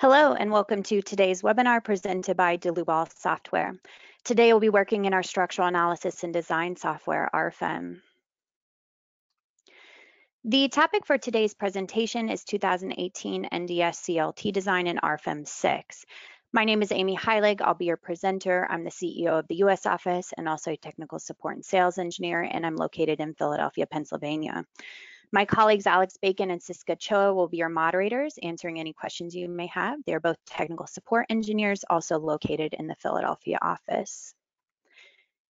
Hello and welcome to today's webinar presented by dell'add Software. Today we'll be working in our structural analysis and design software, RFEM. The topic for today's presentation is 2018 NDS CLT design in RFEM 6. My name is Amy Heilig. I'll be your presenter. I'm the CEO of the US office and also a technical support and sales engineer, and I'm located in Philadelphia, Pennsylvania. My colleagues Alex Bacon and Siska Choa will be your moderators, answering any questions you may have. They're both technical support engineers, also located in the Philadelphia office.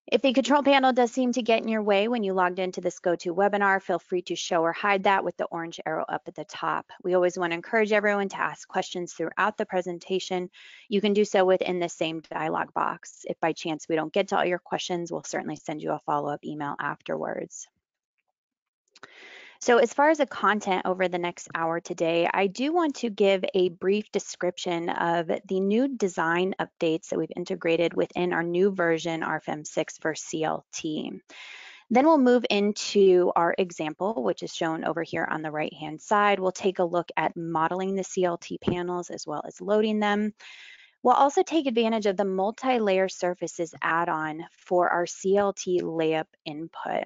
If the control panel does seem to get in your way when you logged into this GoToWebinar, feel free to show or hide that with the orange arrow up at the top. We always want to encourage everyone to ask questions throughout the presentation. You can do so within the same dialog box. If by chance we don't get to all your questions, we'll certainly send you a follow-up email afterwards. So as far as the content over the next hour today, I do want to give a brief description of the new design updates that we've integrated within our new version, RFEM 6 for CLT. Then we'll move into our example, which is shown over here on the right-hand side. We'll take a look at modeling the CLT panels as well as loading them. We'll also take advantage of the multi-layer surfaces add-on for our CLT layup input.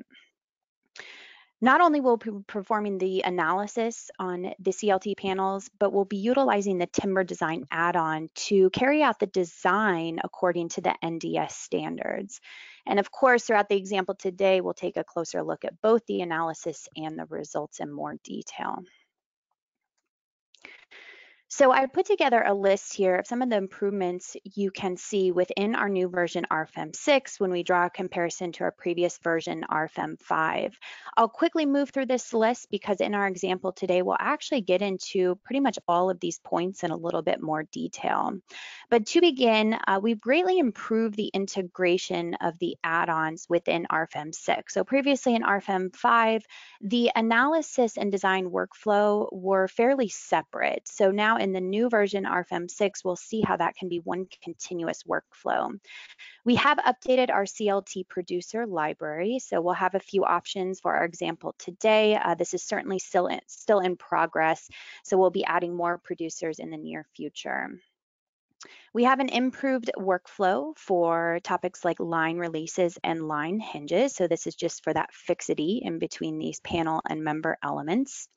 Not only will we be performing the analysis on the CLT panels, but we'll be utilizing the timber design add-on to carry out the design according to the NDS standards. And of course, throughout the example today, we'll take a closer look at both the analysis and the results in more detail. So I put together a list here of some of the improvements you can see within our new version RFEM 6 when we draw a comparison to our previous version RFEM 5. I'll quickly move through this list because in our example today, we'll actually get into pretty much all of these points in a little bit more detail. But to begin, we've greatly improved the integration of the add-ons within RFEM 6. So previously in RFEM 5, the analysis and design workflow were fairly separate. So now in the new version RFEM 6, we'll see how that can be one continuous workflow. We have updated our CLT producer library, so we'll have a few options for our example today. This is certainly still in progress, so we'll be adding more producers in the near future. We have an improved workflow for topics like line releases and line hinges. So this is just for that fixity in between these panel and member elements.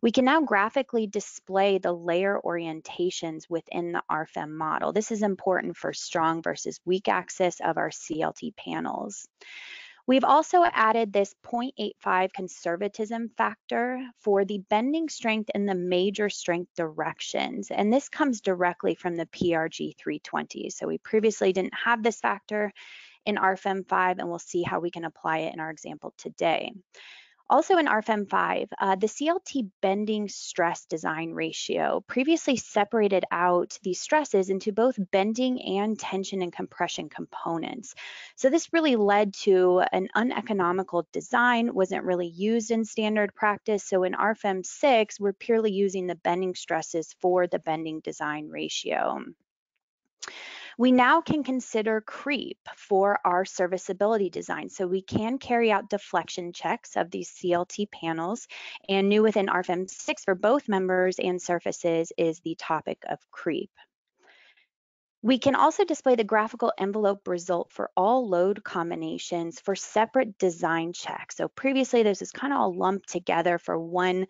We can now graphically display the layer orientations within the RFEM model. This is important for strong versus weak axis of our CLT panels. We've also added this 0.85 conservatism factor for the bending strength in the major strength directions. And this comes directly from the PRG 320. So we previously didn't have this factor in RFEM 5, and we'll see how we can apply it in our example today. Also in RFEM 5, the CLT bending stress design ratio previously separated out the stresses into both bending and tension and compression components. So this really led to an uneconomical design, wasn't really used in standard practice. So in RFEM 6, we're purely using the bending stresses for the bending design ratio. We now can consider creep for our serviceability design. So we can carry out deflection checks of these CLT panels, and new within RFEM 6 for both members and surfaces is the topic of creep. We can also display the graphical envelope result for all load combinations for separate design checks. So previously this was kind of all lumped together for one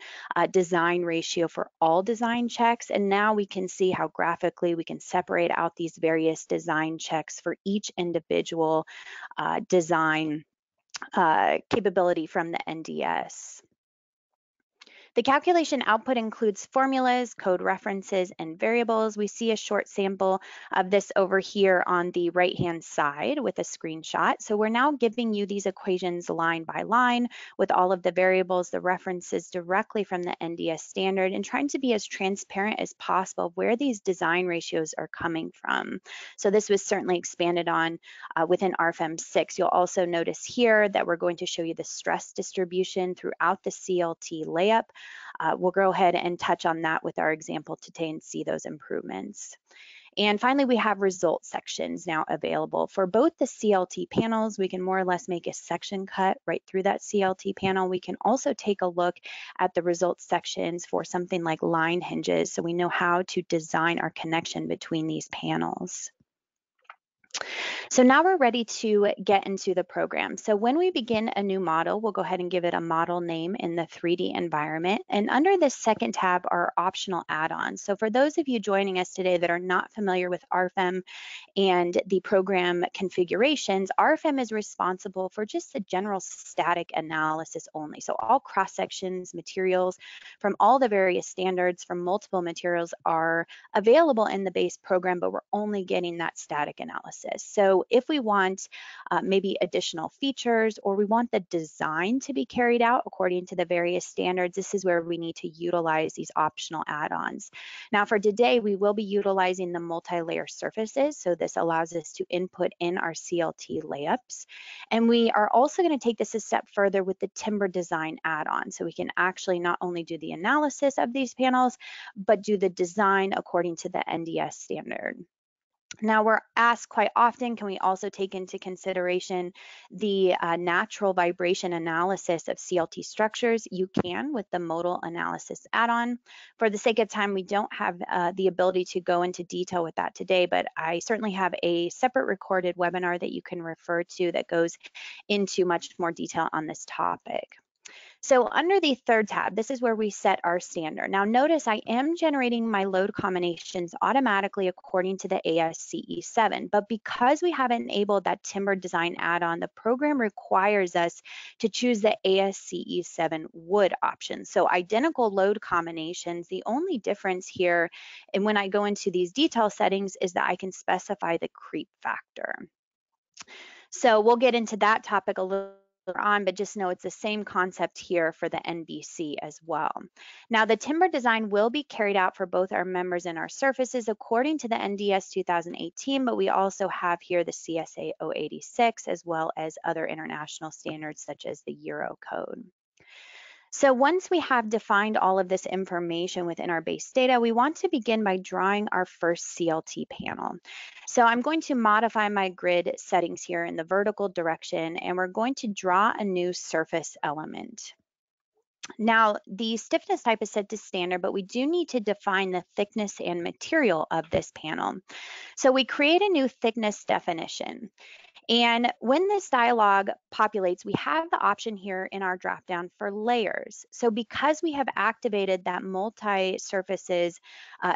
design ratio for all design checks. And now we can see how graphically we can separate out these various design checks for each individual design capability from the NDS. The calculation output includes formulas, code references, and variables. We see a short sample of this over here on the right-hand side with a screenshot. So we're now giving you these equations line by line with all of the variables, the references directly from the NDS standard, and trying to be as transparent as possible where these design ratios are coming from. So this was certainly expanded on within RFEM 6. You'll also notice here that we're going to show you the stress distribution throughout the CLT layup. We'll go ahead and touch on that with our example today and see those improvements. And finally, we have result sections now available. For both the CLT panels, we can more or less make a section cut right through that CLT panel. We can also take a look at the result sections for something like line hinges, so we know how to design our connection between these panels. So now we're ready to get into the program. So when we begin a new model, we'll go ahead and give it a model name in the 3D environment. And under this second tab are optional add-ons. So for those of you joining us today that are not familiar with RFEM and the program configurations, RFEM is responsible for just the general static analysis only. So all cross sections, materials from all the various standards from multiple materials are available in the base program, but we're only getting that static analysis. So if we want maybe additional features, or we want the design to be carried out according to the various standards, this is where we need to utilize these optional add-ons. Now for today, we will be utilizing the multi-layer surfaces. So this allows us to input in our CLT layups. And we are also going to take this a step further with the timber design add-on. So we can actually not only do the analysis of these panels, but do the design according to the NDS standard. Now we're asked quite often, can we also take into consideration the natural vibration analysis of CLT structures? You can with the modal analysis add-on. For the sake of time, we don't have the ability to go into detail with that today, but I certainly have a separate recorded webinar that you can refer to that goes into much more detail on this topic. So under the third tab, this is where we set our standard. Now notice I am generating my load combinations automatically according to the ASCE7, but because we haven't enabled that timber design add-on, the program requires us to choose the ASCE7 wood option. So identical load combinations, the only difference here, and when I go into these detail settings, is that I can specify the creep factor. So we'll get into that topic a little on, but just know it's the same concept here for the NBC as well. Now the timber design will be carried out for both our members and our surfaces according to the NDS 2018, but we also have here the CSA 086 as well as other international standards such as the Euro code. So once we have defined all of this information within our base data, we want to begin by drawing our first CLT panel. So I'm going to modify my grid settings here in the vertical direction, and we're going to draw a new surface element. Now, the stiffness type is set to standard, but we do need to define the thickness and material of this panel. So we create a new thickness definition. And when this dialog populates, we have the option here in our dropdown for layers. So because we have activated that multi-surfaces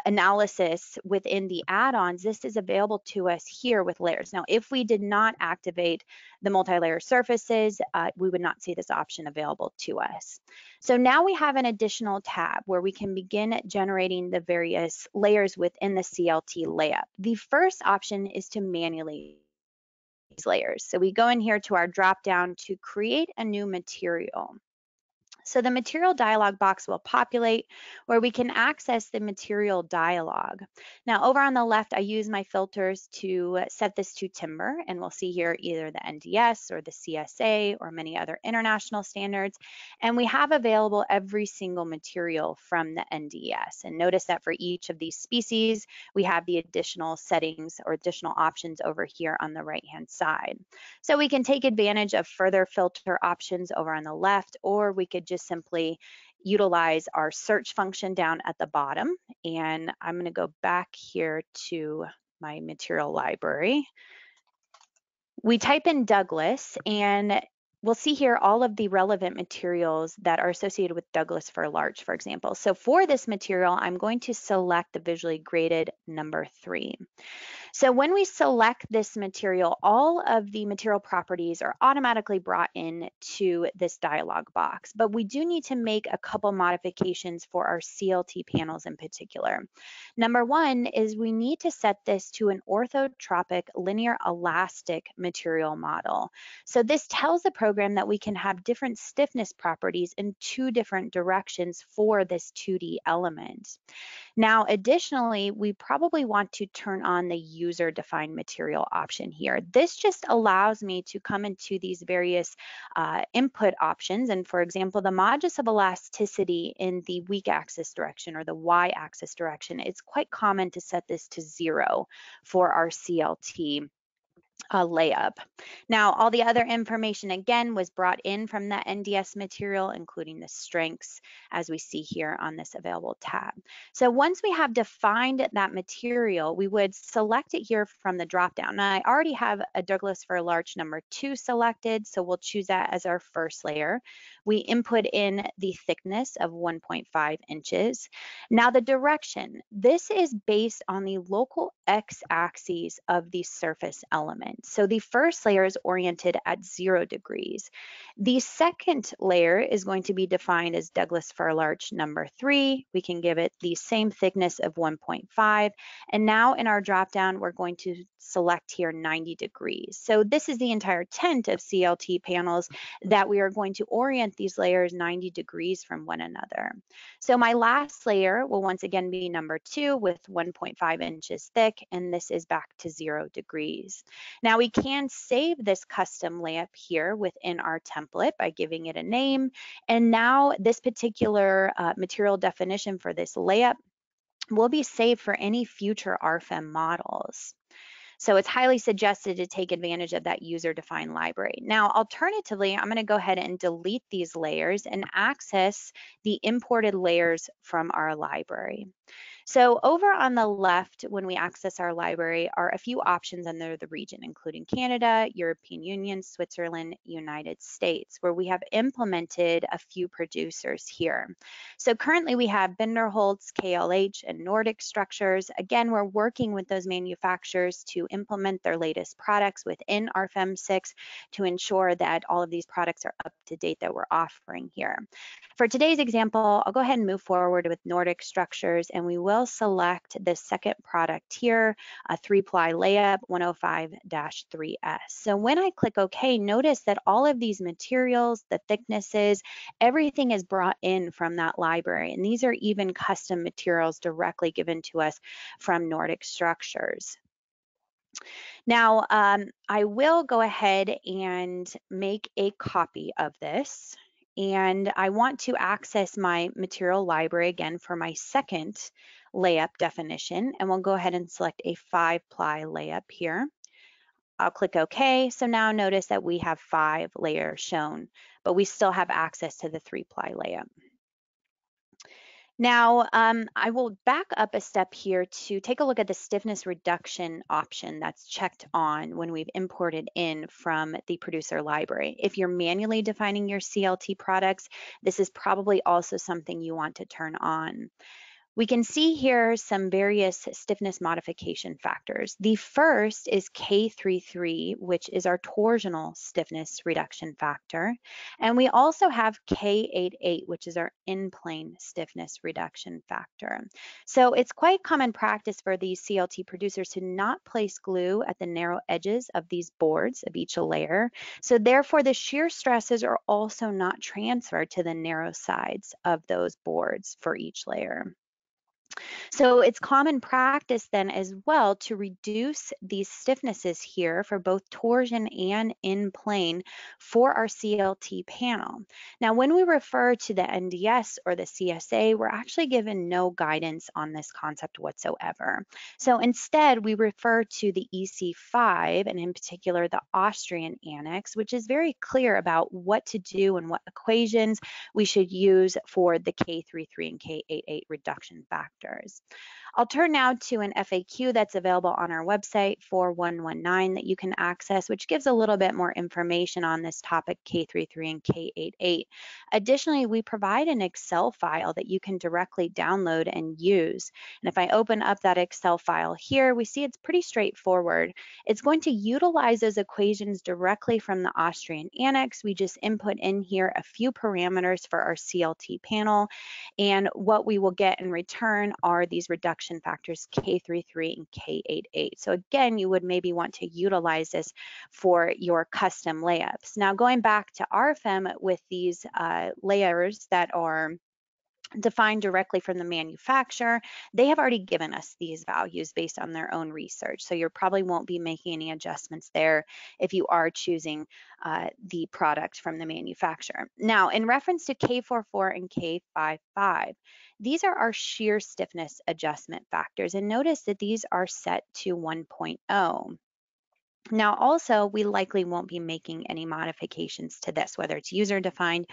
analysis within the add-ons, this is available to us here with layers. Now, if we did not activate the multi-layer surfaces, we would not see this option available to us. So now we have an additional tab where we can begin generating the various layers within the CLT layup. The first option is to manually layers. So we go in here to our drop down to create a new material. So the material dialog box will populate where we can access the material dialog. Now over on the left, I use my filters to set this to timber, and we'll see here either the NDS or the CSA or many other international standards. And we have available every single material from the NDS. And notice that for each of these species, we have the additional settings or additional options over here on the right-hand side. So we can take advantage of further filter options over on the left, or we could just simply utilize our search function down at the bottom. And I'm going to go back here to my material library. We type in Douglas, and we'll see here all of the relevant materials that are associated with Douglas fir larch, for example. So for this material, I'm going to select the visually graded number 3. So when we select this material, all of the material properties are automatically brought in to this dialog box, but we do need to make a couple modifications for our CLT panels in particular. Number one is we need to set this to an orthotropic linear elastic material model. So this tells the program that we can have different stiffness properties in 2 different directions for this 2D element. Now, additionally, we probably want to turn on the user-defined material option here. This just allows me to come into these various input options. And for example, the modulus of elasticity in the weak axis direction or the y-axis direction, it's quite common to set this to 0 for our CLT layup. Now, all the other information again was brought in from that NDS material, including the strengths, as we see here on this available tab. So once we have defined that material, we would select it here from the dropdown. Now, I already have a Douglas fir larch number 2 selected, so we'll choose that as our first layer. We input in the thickness of 1.5 inches. Now, the direction, this is based on the local x-axis of the surface element. So the first layer is oriented at 0 degrees. The second layer is going to be defined as Douglas fir larch number 3. We can give it the same thickness of 1.5. And now in our dropdown, we're going to select here 90 degrees. So this is the entire tent of CLT panels that we are going to orient these layers 90 degrees from one another. So my last layer will once again be number 2 with 1.5 inches thick, and this is back to 0 degrees. Now we can save this custom layup here within our template by giving it a name. And now this particular material definition for this layup will be saved for any future RFEM models. So it's highly suggested to take advantage of that user-defined library. Now, alternatively, I'm going to go ahead and delete these layers and access the imported layers from our library. So over on the left, when we access our library, are a few options under the region, including Canada, European Union, Switzerland, United States, where we have implemented a few producers here. So currently we have Binderholz, KLH, and Nordic Structures. Again, we're working with those manufacturers to implement their latest products within RFEM 6 to ensure that all of these products are up to date that we're offering here. For today's example, I'll go ahead and move forward with Nordic Structures, and we will select the second product here, a 3-ply layup 105-3S. So when I click OK, notice that all of these materials, the thicknesses, everything is brought in from that library. And these are even custom materials directly given to us from Nordic Structures. Now, I will go ahead and make a copy of this. And I want to access my material library again for my second layup definition. And we'll go ahead and select a 5-ply layup here. I'll click OK. So now notice that we have 5 layers shown, but we still have access to the 3-ply layup. Now, I will back up a step here to take a look at the stiffness reduction option that's checked on when we've imported in from the producer library. If you're manually defining your CLT products, this is probably also something you want to turn on. We can see here some various stiffness modification factors. The first is K33, which is our torsional stiffness reduction factor. And we also have K88, which is our in-plane stiffness reduction factor. So it's quite common practice for these CLT producers to not place glue at the narrow edges of these boards of each layer. So therefore, the shear stresses are also not transferred to the narrow sides of those boards for each layer. So it's common practice then as well to reduce these stiffnesses here for both torsion and in plane for our CLT panel. Now, when we refer to the NDS or the CSA, we're actually given no guidance on this concept whatsoever. So instead, we refer to the EC5 and in particular the Austrian annex, which is very clear about what to do and what equations we should use for the K33 and K88 reduction factors. I'll turn now to an FAQ that's available on our website 4119 that you can access, which gives a little bit more information on this topic, K33 and K88. Additionally, we provide an Excel file that you can directly download and use. And if I open up that Excel file here, we see it's pretty straightforward. It's going to utilize those equations directly from the Austrian annex. We just input in here a few parameters for our CLT panel, and what we will get in return are these reduction factors K33 and K88. So again, you would maybe want to utilize this for your custom layups. Now going back to RFEM with these layers that are defined directly from the manufacturer. They have already given us these values based on their own research. So you probably won't be making any adjustments there if you are choosing the product from the manufacturer. Now, in reference to K44 and K55, these are our shear stiffness adjustment factors. And notice that these are set to 1.0. Now, also, we likely won't be making any modifications to this, whether it's user defined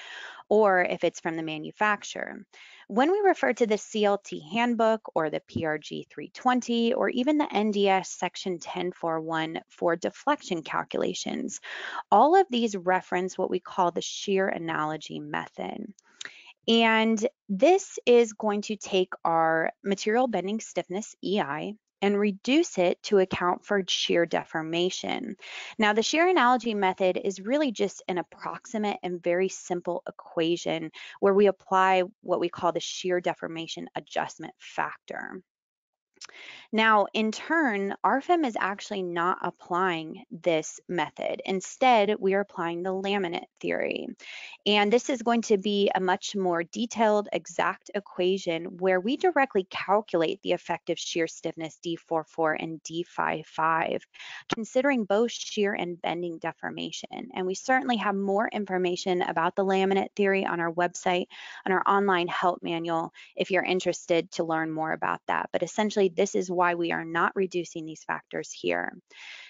or if it's from the manufacturer. When we refer to the CLT handbook or the PRG 320 or even the NDS section 1041 for deflection calculations, all of these reference what we call the shear analogy method. And this is going to take our material bending stiffness, EI, and reduce it to account for shear deformation. Now, the shear analogy method is really just an approximate and very simple equation where we apply what we call the shear deformation adjustment factor. Now, in turn, RFEM is actually not applying this method. Instead, we are applying the laminate theory. And this is going to be a much more detailed, exact equation where we directly calculate the effective shear stiffness D44 and D55, considering both shear and bending deformation. And we certainly have more information about the laminate theory on our website, on our online help manual, if you're interested to learn more about that. But essentially, this is why we are not reducing these factors here.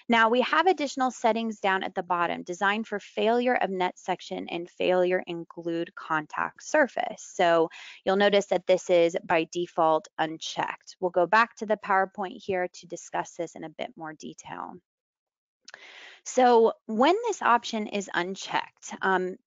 Now, we have additional settings down at the bottom designed for failure of net section and failure in glued contact surface. So you'll notice that this is by default unchecked. We'll go back to the PowerPoint here to discuss this in a bit more detail. So when this option is unchecked,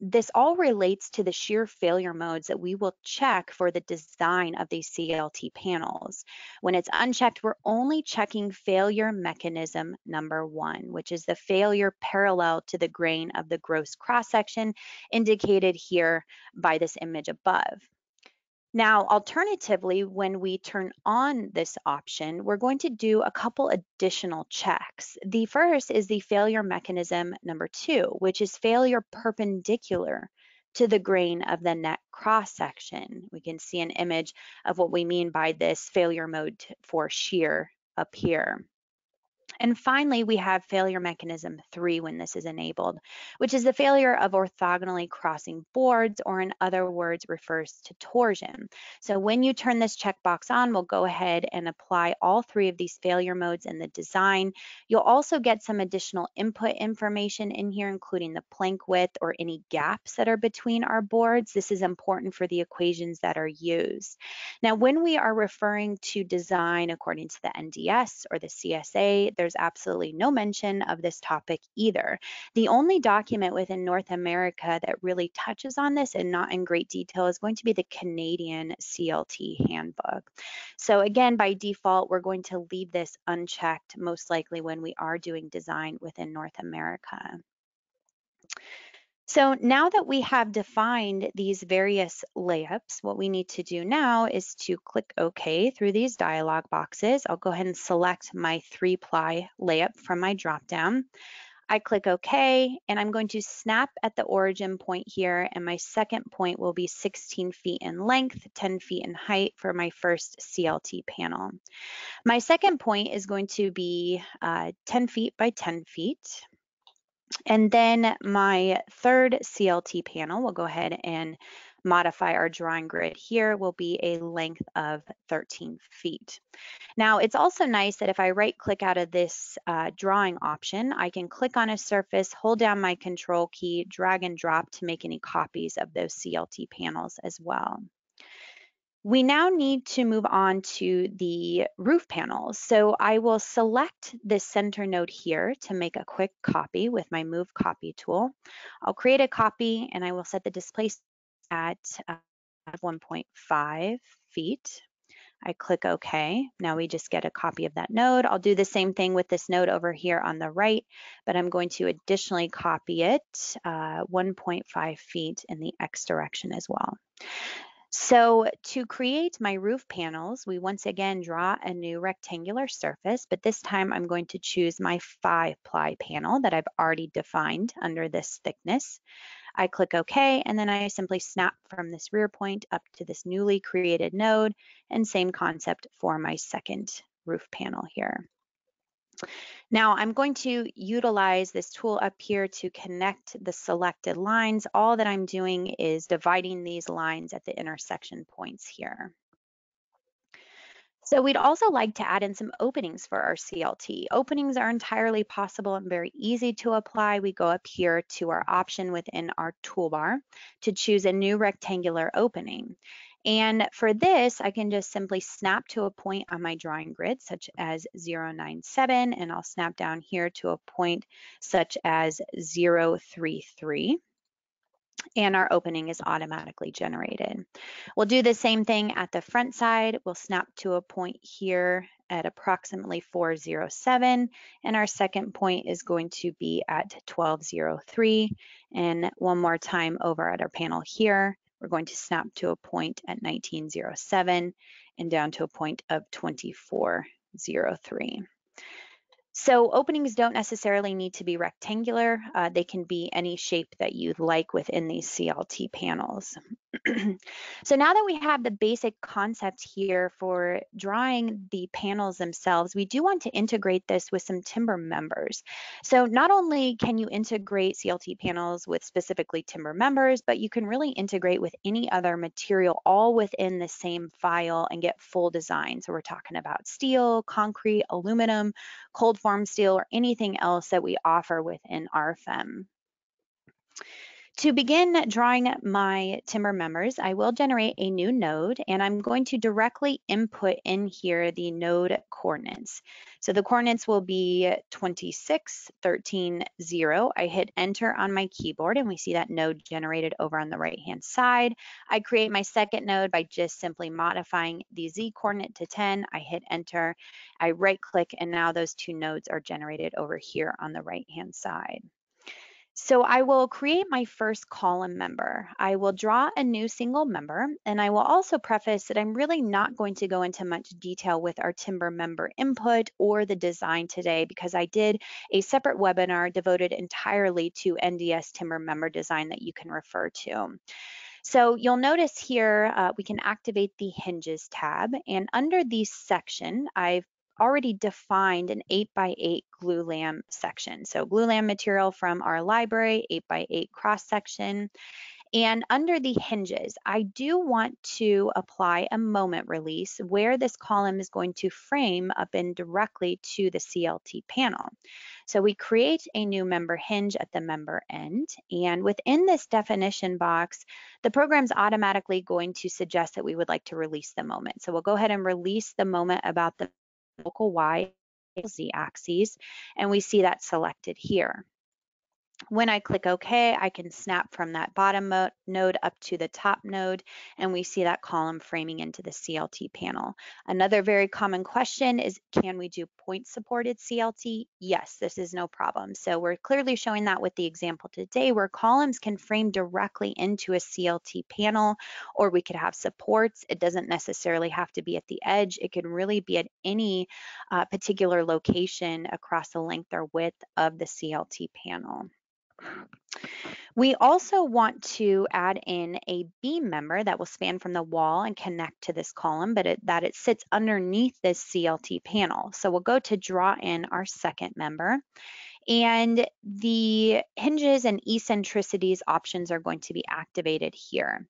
this all relates to the shear failure modes that we will check for the design of these CLT panels. When it's unchecked, we're only checking failure mechanism number 1, which is the failure parallel to the grain of the gross cross-section indicated here by this image above. Now, alternatively, when we turn on this option, we're going to do a couple additional checks. The first is the failure mechanism number 2, which is failure perpendicular to the grain of the net cross section. We can see an image of what we mean by this failure mode for shear up here. And finally, we have failure mechanism 3 when this is enabled, which is the failure of orthogonally crossing boards, or in other words, refers to torsion. So when you turn this checkbox on, we'll go ahead and apply all 3 of these failure modes in the design. You'll also get some additional input information in here, including the plank width or any gaps that are between our boards. This is important for the equations that are used. Now, when we are referring to design according to the NDS or the CSA, there's absolutely no mention of this topic either. The only document within North America that really touches on this and not in great detail is going to be the Canadian CLT handbook. So again, by default, we're going to leave this unchecked, most likely when we are doing design within North America. So now that we have defined these various layups, what we need to do now is to click OK through these dialog boxes. I'll go ahead and select my 3-ply layup from my dropdown. I click OK, and I'm going to snap at the origin point here, and my second point will be 16 feet in length, 10 feet in height for my first CLT panel. My second point is going to be 10 feet by 10 feet. And then my third CLT panel, we'll go ahead and modify our drawing grid here, will be a length of 13 feet. Now, it's also nice that if I right click out of this drawing option, I can click on a surface, hold down my control key, drag and drop to make any copies of those CLT panels as well. We now need to move on to the roof panels. So I will select this center node here to make a quick copy with my Move Copy tool. I'll create a copy and I will set the displacement at 1.5 feet. I click OK. Now we just get a copy of that node. I'll do the same thing with this node over here on the right, but I'm going to additionally copy it 1.5 feet in the X direction as well. So to create my roof panels, we once again draw a new rectangular surface, but this time I'm going to choose my 5-ply panel that I've already defined under this thickness. I click OK, and then I simply snap from this rear point up to this newly created node, and same concept for my second roof panel here. Now I'm going to utilize this tool up here to connect the selected lines. All that I'm doing is dividing these lines at the intersection points here. So we'd also like to add in some openings for our CLT. Openings are entirely possible and very easy to apply. We go up here to our option within our toolbar to choose a new rectangular opening. And for this, I can just simply snap to a point on my drawing grid, such as 097, and I'll snap down here to a point such as 033. And our opening is automatically generated. We'll do the same thing at the front side. We'll snap to a point here at approximately 407, and our second point is going to be at 1203. And one more time over at our panel here, we're going to snap to a point at 1907 and down to a point of 2403. So openings don't necessarily need to be rectangular. They can be any shape that you'd like within these CLT panels. So now that we have the basic concept here for drawing the panels themselves, we do want to integrate this with some timber members. So not only can you integrate CLT panels with specifically timber members, but you can really integrate with any other material all within the same file and get full design. So we're talking about steel, concrete, aluminum, cold form steel, or anything else that we offer within RFEM. To begin drawing my timber members, I will generate a new node, and I'm going to directly input in here the node coordinates. So the coordinates will be 26, 13, 0. I hit enter on my keyboard, and we see that node generated over on the right-hand side. I create my second node by just simply modifying the Z coordinate to 10. I hit enter, I right-click, and now those two nodes are generated over here on the right-hand side. So I will create my first column member. I will draw a new single member, and I will also preface that I'm really not going to go into much detail with our timber member input or the design today, because I did a separate webinar devoted entirely to NDS timber member design that you can refer to. So you'll notice here we can activate the hinges tab, and under the section, I've already defined an 8x8 glulam section. So glulam material from our library, 8x8 cross section. And under the hinges, I do want to apply a moment release where this column is going to frame up in directly to the CLT panel. So we create a new member hinge at the member end, and within this definition box, the program's automatically going to suggest that we would like to release the moment. So we'll go ahead and release the moment about the local Y, Z axes, and we see that selected here. When I click OK, I can snap from that bottom node up to the top node, and we see that column framing into the CLT panel. Another very common question is, can we do point supported CLT? Yes, this is no problem. So we're clearly showing that with the example today, where columns can frame directly into a CLT panel, or we could have supports. It doesn't necessarily have to be at the edge. It can really be at any particular location across the length or width of the CLT panel. We also want to add in a beam member that will span from the wall and connect to this column, but that it sits underneath this CLT panel. So we'll go to draw in our second member, and the hinges and eccentricities options are going to be activated here.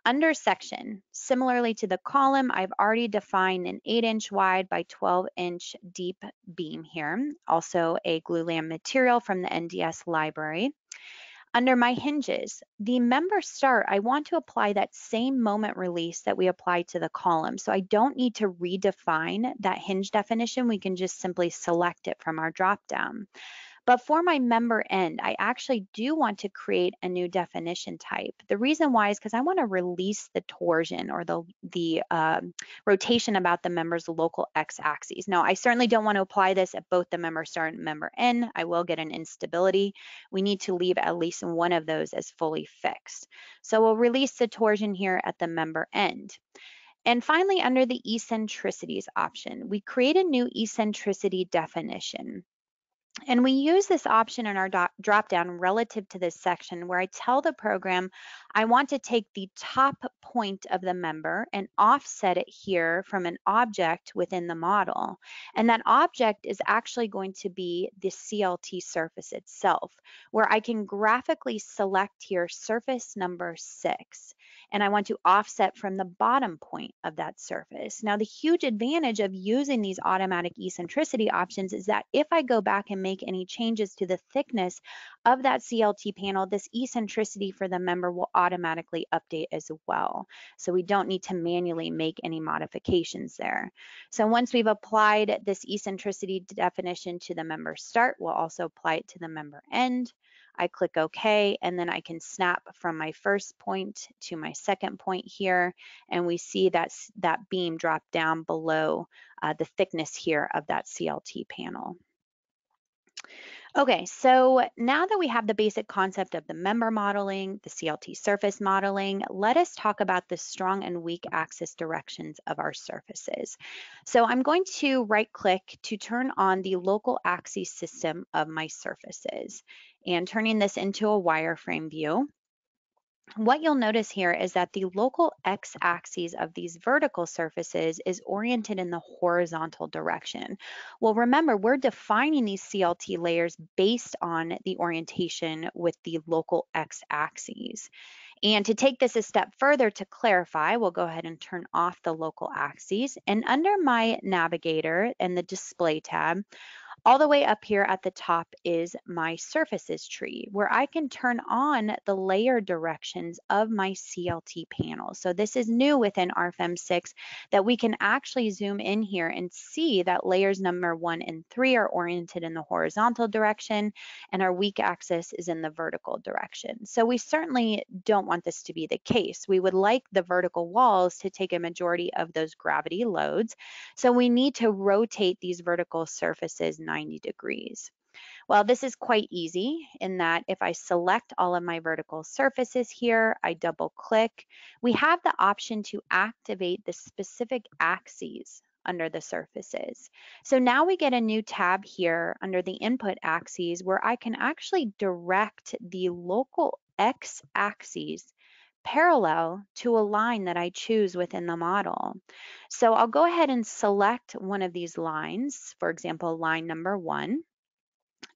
Under section, similarly to the column, I've already defined an 8-inch wide by 12-inch deep beam here, also a glulam material from the NDS library. Under my hinges, the member start, I want to apply that same moment release that we applied to the column. So I don't need to redefine that hinge definition. We can just simply select it from our dropdown. But for my member end, I actually do want to create a new definition type. The reason why is because I want to release the torsion or the rotation about the member's local x-axis. Now, I certainly don't want to apply this at both the member start and member end. I will get an instability. We need to leave at least one of those as fully fixed. So we'll release the torsion here at the member end. And finally, under the eccentricities option, we create a new eccentricity definition. And we use this option in our drop down relative to this section where I tell the program I want to take the top point of the member and offset it here from an object within the model. And that object is actually going to be the CLT surface itself, where I can graphically select here surface number 6. And I want to offset from the bottom point of that surface. Now, the huge advantage of using these automatic eccentricity options is that if I go back and make any changes to the thickness of that CLT panel, this eccentricity for the member will automatically update as well. So we don't need to manually make any modifications there. So once we've applied this eccentricity definition to the member start, we'll also apply it to the member end. I click OK, and then I can snap from my first point to my second point here, and we see that beam drop down below the thickness here of that CLT panel. Okay, so now that we have the basic concept of the member modeling, the CLT surface modeling, let us talk about the strong and weak axis directions of our surfaces. So I'm going to right-click to turn on the local axis system of my surfaces, and turning this into a wireframe view. What you'll notice here is that the local x-axis of these vertical surfaces is oriented in the horizontal direction. Well, remember, we're defining these CLT layers based on the orientation with the local x-axis. And to take this a step further to clarify, we'll go ahead and turn off the local axes. And under my navigator and the display tab, all the way up here at the top is my surfaces tree, where I can turn on the layer directions of my CLT panel. So this is new within RFEM 6 that we can actually zoom in here and see that layers number 1 and 3 are oriented in the horizontal direction and our weak axis is in the vertical direction. So we certainly don't want this to be the case. We would like the vertical walls to take a majority of those gravity loads. So we need to rotate these vertical surfaces 90 degrees. Well, this is quite easy in that if I select all of my vertical surfaces here, I double click, we have the option to activate the specific axes under the surfaces. So now we get a new tab here under the input axes where I can actually direct the local x-axis parallel to a line that I choose within the model. So I'll go ahead and select one of these lines, for example, line number 1.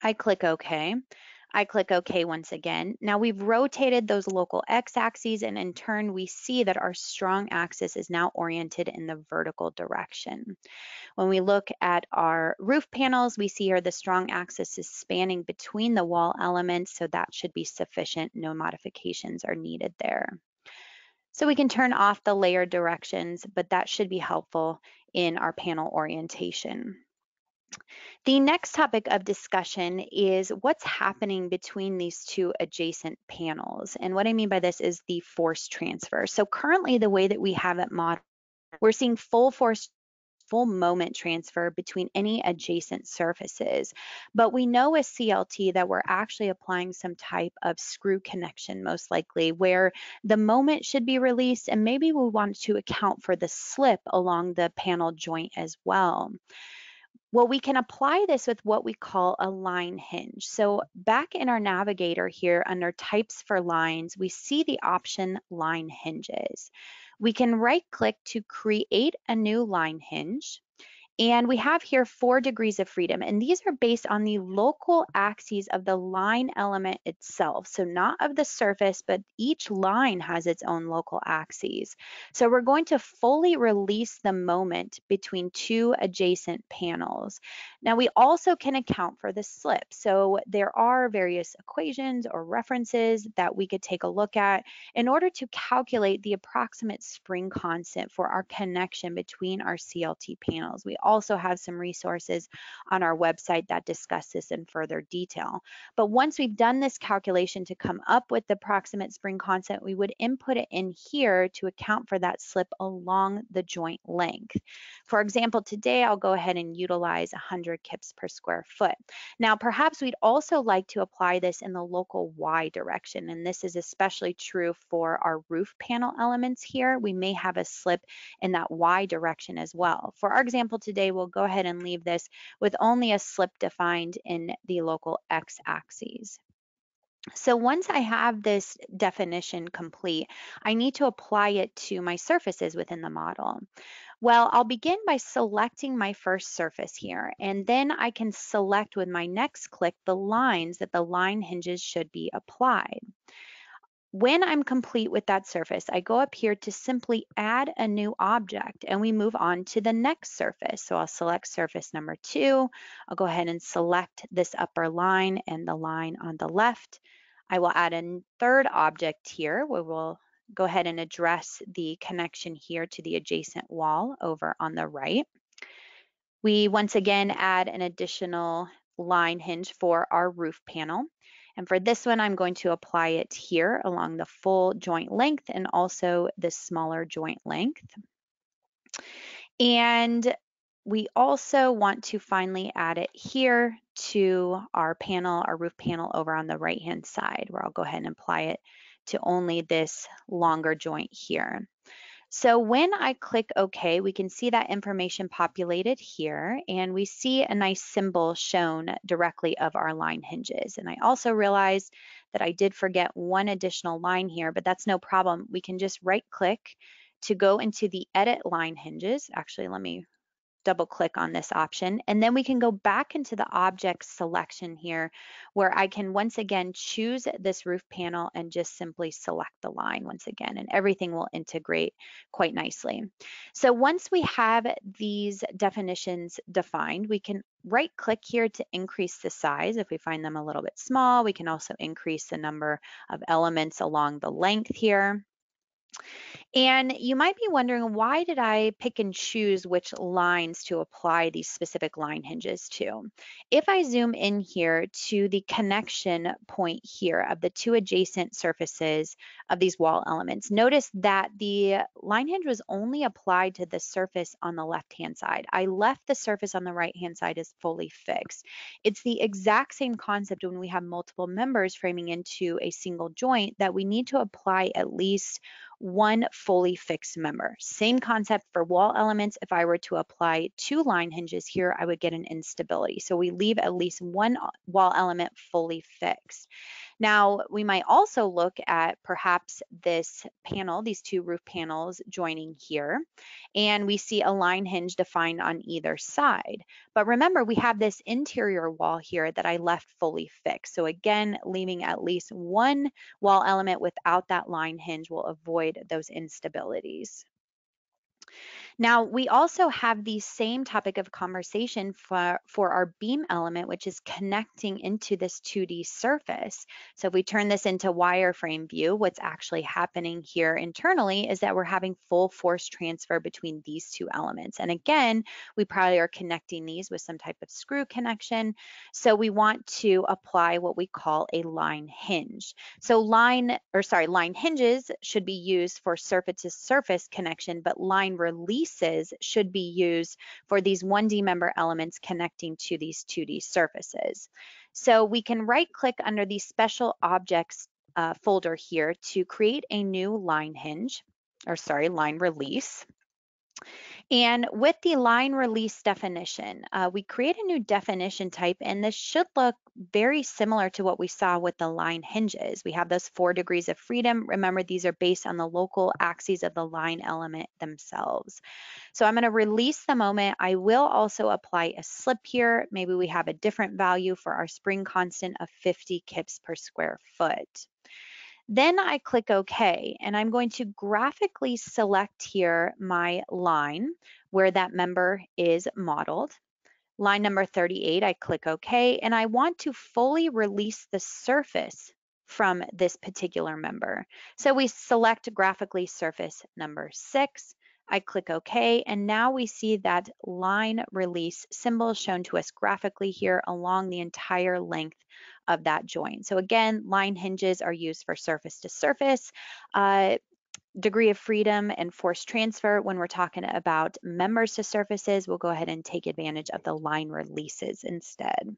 I click OK. I click OK once again. Now we've rotated those local x-axes, and in turn we see that our strong axis is now oriented in the vertical direction. When we look at our roof panels, we see here the strong axis is spanning between the wall elements, so that should be sufficient. No modifications are needed there. So we can turn off the layer directions, but that should be helpful in our panel orientation. The next topic of discussion is what's happening between these two adjacent panels. And what I mean by this is the force transfer. So currently the way that we have it modeled, we're seeing full moment transfer between any adjacent surfaces. But we know with CLT that we're actually applying some type of screw connection, most likely, where the moment should be released, and maybe we want to account for the slip along the panel joint as well. Well, we can apply this with what we call a line hinge. So back in our navigator here under types for lines, we see the option line hinges. We can right click to create a new line hinge. And we have here 4 degrees of freedom, and these are based on the local axes of the line element itself. So not of the surface, but each line has its own local axes. So we're going to fully release the moment between 2 adjacent panels. Now we also can account for the slip. So there are various equations or references that we could take a look at in order to calculate the approximate spring constant for our connection between our CLT panels. We also have some resources on our website that discuss this in further detail. But once we've done this calculation to come up with the approximate spring constant, we would input it in here to account for that slip along the joint length. For example, today I'll go ahead and utilize 100 kips per square foot. Now, perhaps we'd also like to apply this in the local Y direction, and this is especially true for our roof panel elements here. We may have a slip in that Y direction as well. For our example today, today, we'll go ahead and leave this with only a slip defined in the local x-axis. So once I have this definition complete, I need to apply it to my surfaces within the model. Well, I'll begin by selecting my first surface here, and then I can select with my next click the lines that the line hinges should be applied. When I'm complete with that surface, I go up here to simply add a new object and we move on to the next surface. So I'll select surface number 2. I'll go ahead and select this upper line and the line on the left. I will add a third object here where we'll go ahead and address the connection here to the adjacent wall over on the right. We once again add an additional line hinge for our roof panel. And for this one, I'm going to apply it here along the full joint length and also the smaller joint length. And we also want to finally add it here to our panel, our roof panel over on the right-hand side, where I'll go ahead and apply it to only this longer joint here. So when I click OK, we can see that information populated here, and we see a nice symbol shown directly of our line hinges. And I also realized that I did forget one additional line here, but that's no problem. We can just right click to go into the edit line hinges. Actually, let me double click on this option, and then we can go back into the object selection here where I can once again choose this roof panel and just simply select the line once again, and everything will integrate quite nicely. So once we have these definitions defined, we can right click here to increase the size if we find them a little bit small. We can also increase the number of elements along the length here. And you might be wondering, why did I pick and choose which lines to apply these specific line hinges to? If I zoom in here to the connection point here of the two adjacent surfaces of these wall elements, notice that the line hinge was only applied to the surface on the left-hand side. I left the surface on the right-hand side as fully fixed. It's the exact same concept when we have multiple members framing into a single joint that we need to apply at least one fully fixed member. Same concept for wall elements. If I were to apply 2 line hinges here, I would get an instability. So we leave at least one wall element fully fixed. Now, we might also look at perhaps this panel, these 2 roof panels joining here, and we see a line hinge defined on either side. But remember, we have this interior wall here that I left fully fixed. So again, leaving at least one wall element without that line hinge will avoid those instabilities. Now, we also have the same topic of conversation for our beam element, which is connecting into this 2D surface. So if we turn this into wireframe view, what's actually happening here internally is that we're having full force transfer between these 2 elements. And again, we probably are connecting these with some type of screw connection. So we want to apply what we call a line hinge. So line hinges should be used for surface-to-surface connection, but line releases should be used for these 1D member elements connecting to these 2D surfaces. So we can right click under the special objects folder here to create a new line release. And with the line release definition, we create a new definition type, and this should look very similar to what we saw with the line hinges. We have those 4 degrees of freedom. Remember, these are based on the local axes of the line element themselves. So I'm going to release the moment. I will also apply a slip here. Maybe we have a different value for our spring constant of 50 kips per square foot. Then I click OK, and I'm going to graphically select here my line where that member is modeled. Line number 38, I click OK, and I want to fully release the surface from this particular member. So we select graphically surface number 6. I click OK, and now we see that line release symbol shown to us graphically here along the entire length of that joint. So again, line hinges are used for surface to surface, degree of freedom and force transfer. When we're talking about members to surfaces, we'll go ahead and take advantage of the line releases instead.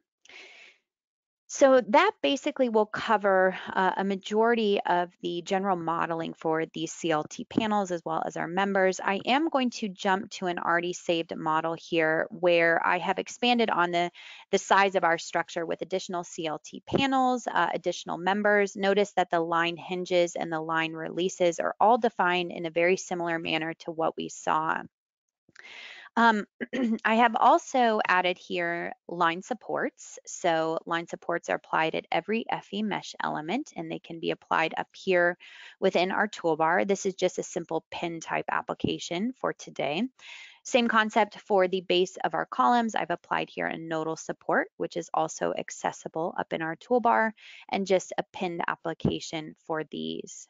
So that basically will cover a majority of the general modeling for these CLT panels as well as our members. I am going to jump to an already saved model here where I have expanded on the size of our structure with additional CLT panels, additional members. Notice that the line hinges and the line releases are all defined in a very similar manner to what we saw. I have also added here line supports. So line supports are applied at every FE mesh element, and they can be applied up here within our toolbar. This is just a simple pin type application for today. Same concept for the base of our columns. I've applied here a nodal support, which is also accessible up in our toolbar, and just a pinned application for these.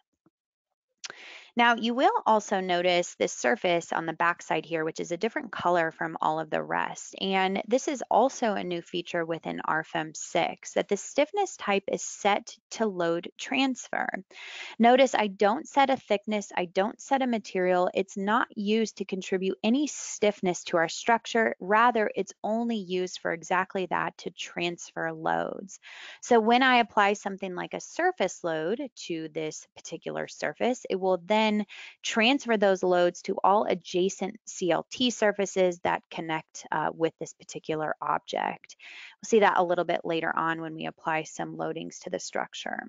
Now you will also notice this surface on the backside here, which is a different color from all of the rest. And this is also a new feature within RFEM 6, that the stiffness type is set to load transfer. Notice I don't set a thickness, I don't set a material. It's not used to contribute any stiffness to our structure. Rather, it's only used for exactly that, to transfer loads. So when I apply something like a surface load to this particular surface, it will then transfer those loads to all adjacent CLT surfaces that connect with this particular object. We'll see that a little bit later on when we apply some loadings to the structure.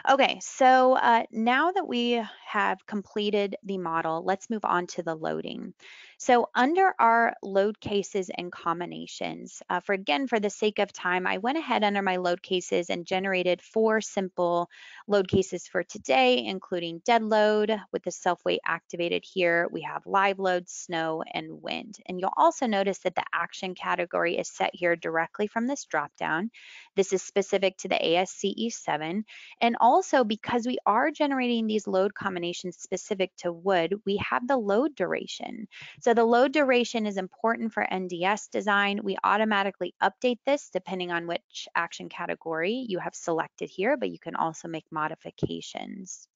Okay, so now that we have completed the model, let's move on to the loading. So under our load cases and combinations, for the sake of time, I went ahead under my load cases and generated 4 simple load cases for today, including dead load with the self-weight activated here. We have live load, snow, and wind. And you'll also notice that the action category is set here directly from this dropdown. This is specific to the ASCE 7. And also, because we are generating these load combinations specific to wood, we have the load duration. So the load duration is important for NDS design. We automatically update this depending on which action category you have selected here, but you can also make modifications.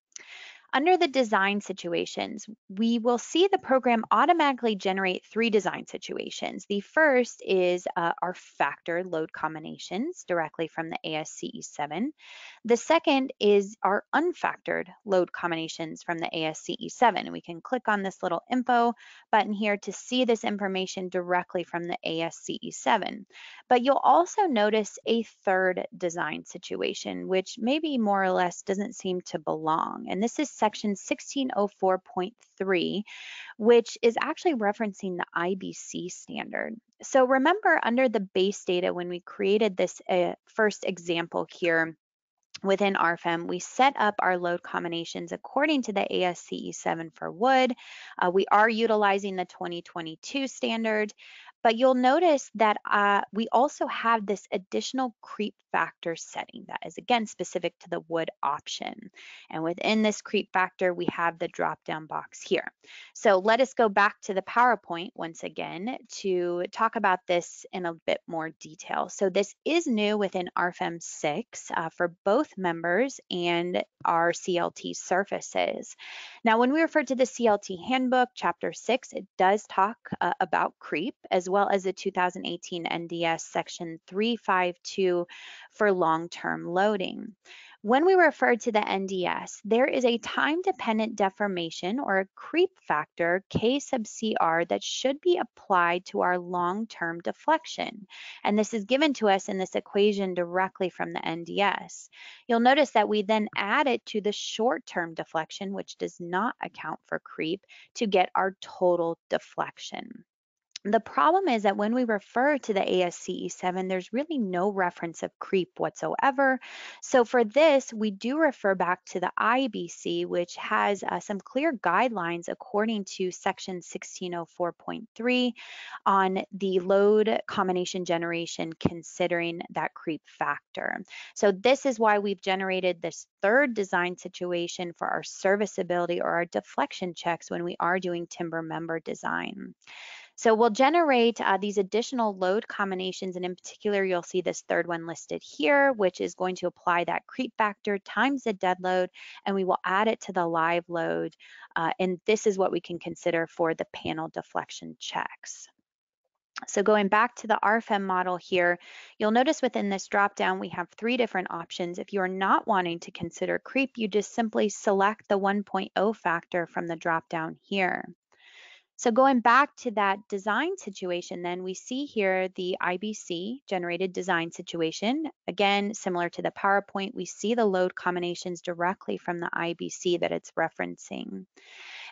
Under the design situations, we will see the program automatically generate 3 design situations. The first is our factor load combinations directly from the ASCE 7. The second is our unfactored load combinations from the ASCE 7. And we can click on this little info button here to see this information directly from the ASCE 7. But you'll also notice a third design situation, which maybe more or less doesn't seem to belong. And this is section 1604.3, which is actually referencing the IBC standard. So remember, under the base data, when we created this first example here, within RFEM, we set up our load combinations according to the ASCE 7 for wood. We are utilizing the 2022 standard, but you'll notice that we also have this additional creep factor setting that is, again, specific to the wood option. And within this creep factor, we have the drop-down box here. So let us go back to the PowerPoint once again to talk about this in a bit more detail. So this is new within RFEM 6 for both members and our CLT surfaces. Now, when we refer to the CLT handbook, chapter 6, it does talk about creep, as well as the 2018 NDS section 352 for long-term loading. When we refer to the NDS, there is a time-dependent deformation or a creep factor, K sub CR, that should be applied to our long-term deflection. And this is given to us in this equation directly from the NDS. You'll notice that we then add it to the short-term deflection, which does not account for creep, to get our total deflection. The problem is that when we refer to the ASCE 7, there's really no reference of creep whatsoever. So for this, we do refer back to the IBC, which has some clear guidelines according to section 1604.3 on the load combination generation considering that creep factor. So this is why we've generated this third design situation for our serviceability or our deflection checks when we are doing timber member design. So we'll generate these additional load combinations, and in particular, you'll see this third one listed here, which is going to apply that creep factor times the dead load, and we will add it to the live load. And this is what we can consider for the panel deflection checks. So going back to the RFEM model here, you'll notice within this dropdown, we have 3 different options. If you're not wanting to consider creep, you just simply select the 1.0 factor from the dropdown here. So going back to that design situation, then we see here the IBC generated design situation. Again, similar to the PowerPoint, we see the load combinations directly from the IBC that it's referencing.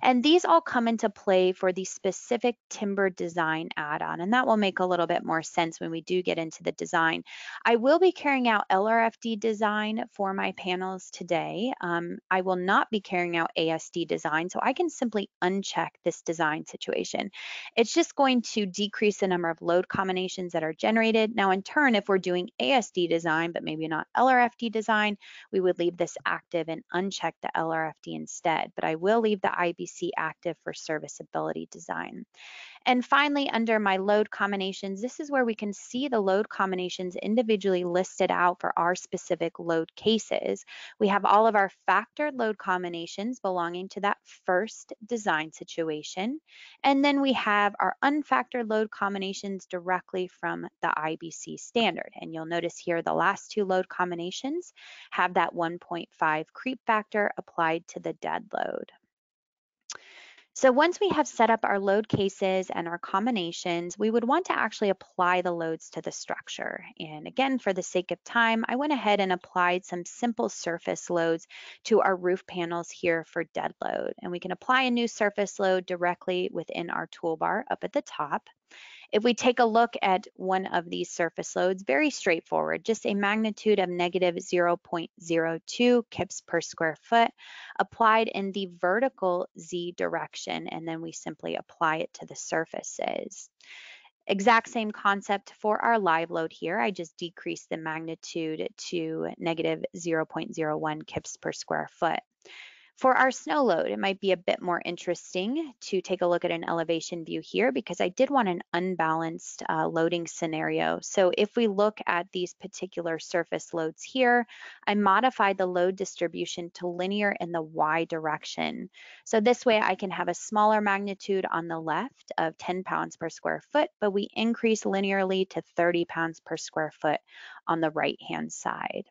And these all come into play for the specific timber design add-on, and that will make a little bit more sense when we do get into the design. I will be carrying out LRFD design for my panels today. I will not be carrying out ASD design, so I can simply uncheck this design situation. It's just going to decrease the number of load combinations that are generated. Now, in turn, if we're doing ASD design, but maybe not LRFD design, we would leave this active and uncheck the LRFD instead, but I will leave the IBC active for serviceability design. And finally, under my load combinations, this is where we can see the load combinations individually listed out for our specific load cases. We have all of our factored load combinations belonging to that first design situation. And then we have our unfactored load combinations directly from the IBC standard. And you'll notice here the last 2 load combinations have that 1.5 creep factor applied to the dead load. So once we have set up our load cases and our combinations, we would want to actually apply the loads to the structure. And again, for the sake of time, I went ahead and applied some simple surface loads to our roof panels here for dead load. And we can apply a new surface load directly within our toolbar up at the top. If we take a look at one of these surface loads, very straightforward, just a magnitude of negative 0.02 kips per square foot applied in the vertical Z direction, and then we simply apply it to the surfaces. Exact same concept for our live load here. I just decreased the magnitude to negative 0.01 kips per square foot. For our snow load, it might be a bit more interesting to take a look at an elevation view here because I did want an unbalanced loading scenario. So if we look at these particular surface loads here, I modified the load distribution to linear in the Y direction. So this way I can have a smaller magnitude on the left of 10 pounds per square foot, but we increase linearly to 30 pounds per square foot on the right-hand side.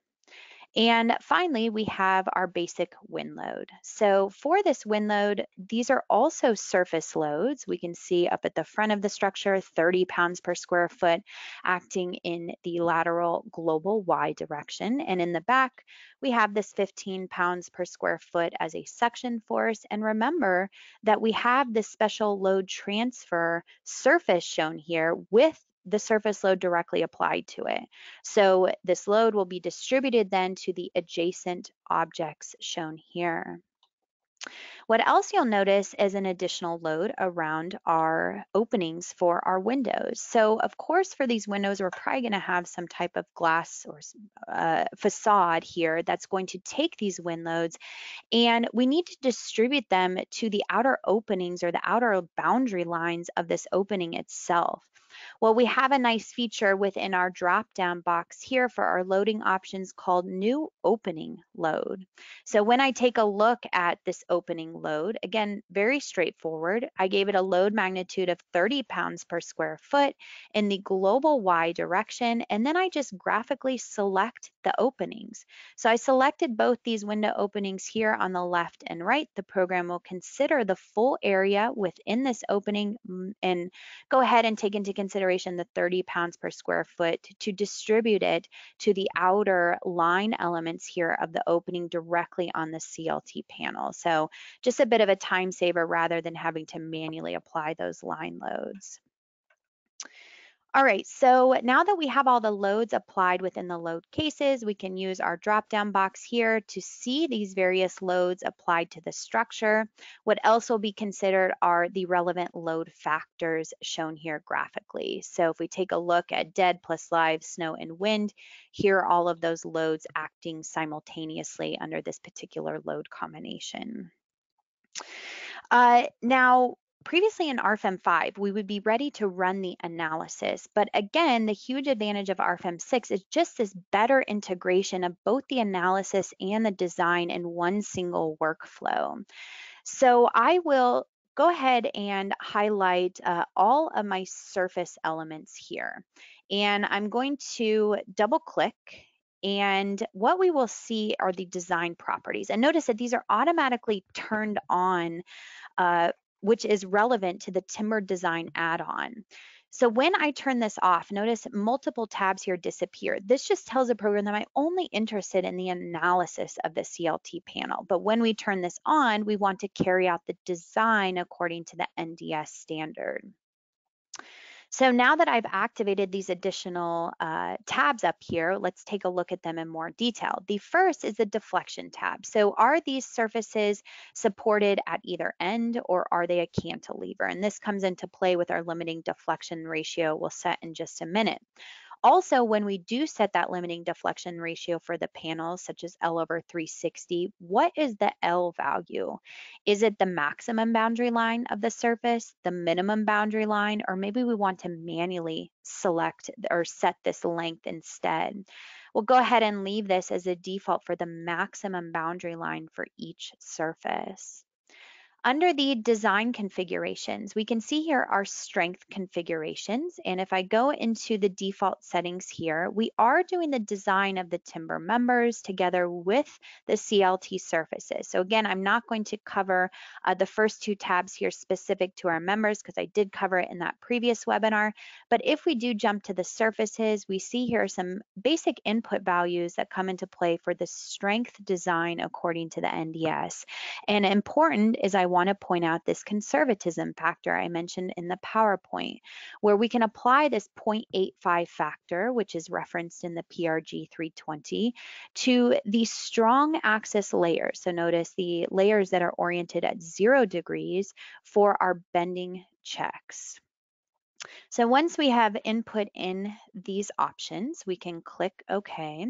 And finally, we have our basic wind load. So for this wind load, these are also surface loads. We can see up at the front of the structure, 30 pounds per square foot acting in the lateral global Y direction. And in the back, we have this 15 pounds per square foot as a suction force. And remember that we have this special load transfer surface shown here with the surface load directly applied to it. So this load will be distributed then to the adjacent objects shown here. What else you'll notice is an additional load around our openings for our windows. So of course, for these windows, we're probably going to have some type of glass or facade here that's going to take these wind loads, and we need to distribute them to the outer openings or the outer boundary lines of this opening itself. Well, we have a nice feature within our drop-down box here for our loading options called New Opening Load. So when I take a look at this opening load, again, very straightforward. I gave it a load magnitude of 30 pounds per square foot in the global Y direction, and then I just graphically select the openings. So I selected both these window openings here on the left and right. The program will consider the full area within this opening and go ahead and take into consideration the 30 pounds per square foot to distribute it to the outer line elements here of the opening directly on the CLT panel. So just a bit of a time saver rather than having to manually apply those line loads. All right, so now that we have all the loads applied within the load cases, we can use our drop-down box here to see these various loads applied to the structure. What else will be considered are the relevant load factors shown here graphically. So if we take a look at dead plus live, snow, and wind, here are all of those loads acting simultaneously under this particular load combination. Now, previously in RFEM 5, we would be ready to run the analysis. But again, the huge advantage of RFEM 6 is just this better integration of both the analysis and the design in one single workflow. So I will go ahead and highlight all of my surface elements here. And I'm going to double click, and what we will see are the design properties. And notice that these are automatically turned on, which is relevant to the timber design add-on. So when I turn this off, notice multiple tabs here disappear. This just tells the program that I'm only interested in the analysis of the CLT panel. But when we turn this on, we want to carry out the design according to the NDS standard. So now that I've activated these additional tabs up here, let's take a look at them in more detail. The first is the deflection tab. So are these surfaces supported at either end, or are they a cantilever? And this comes into play with our limiting deflection ratio we'll set in just a minute. Also, when we do set that limiting deflection ratio for the panels, such as L over 360, what is the L value? Is it the maximum boundary line of the surface, the minimum boundary line, or maybe we want to manually select or set this length instead? We'll go ahead and leave this as a default for the maximum boundary line for each surface. Under the design configurations, we can see here our strength configurations. And if I go into the default settings here, we are doing the design of the timber members together with the CLT surfaces. So again, I'm not going to cover the first two tabs here specific to our members because I did cover it in that previous webinar. But if we do jump to the surfaces, we see here some basic input values that come into play for the strength design according to the NDS. And important is I want to point out this conservatism factor I mentioned in the PowerPoint, where we can apply this 0.85 factor, which is referenced in the PRG 320, to the strong axis layers. So notice the layers that are oriented at 0 degrees for our bending checks. So once we have input in these options, we can click OK.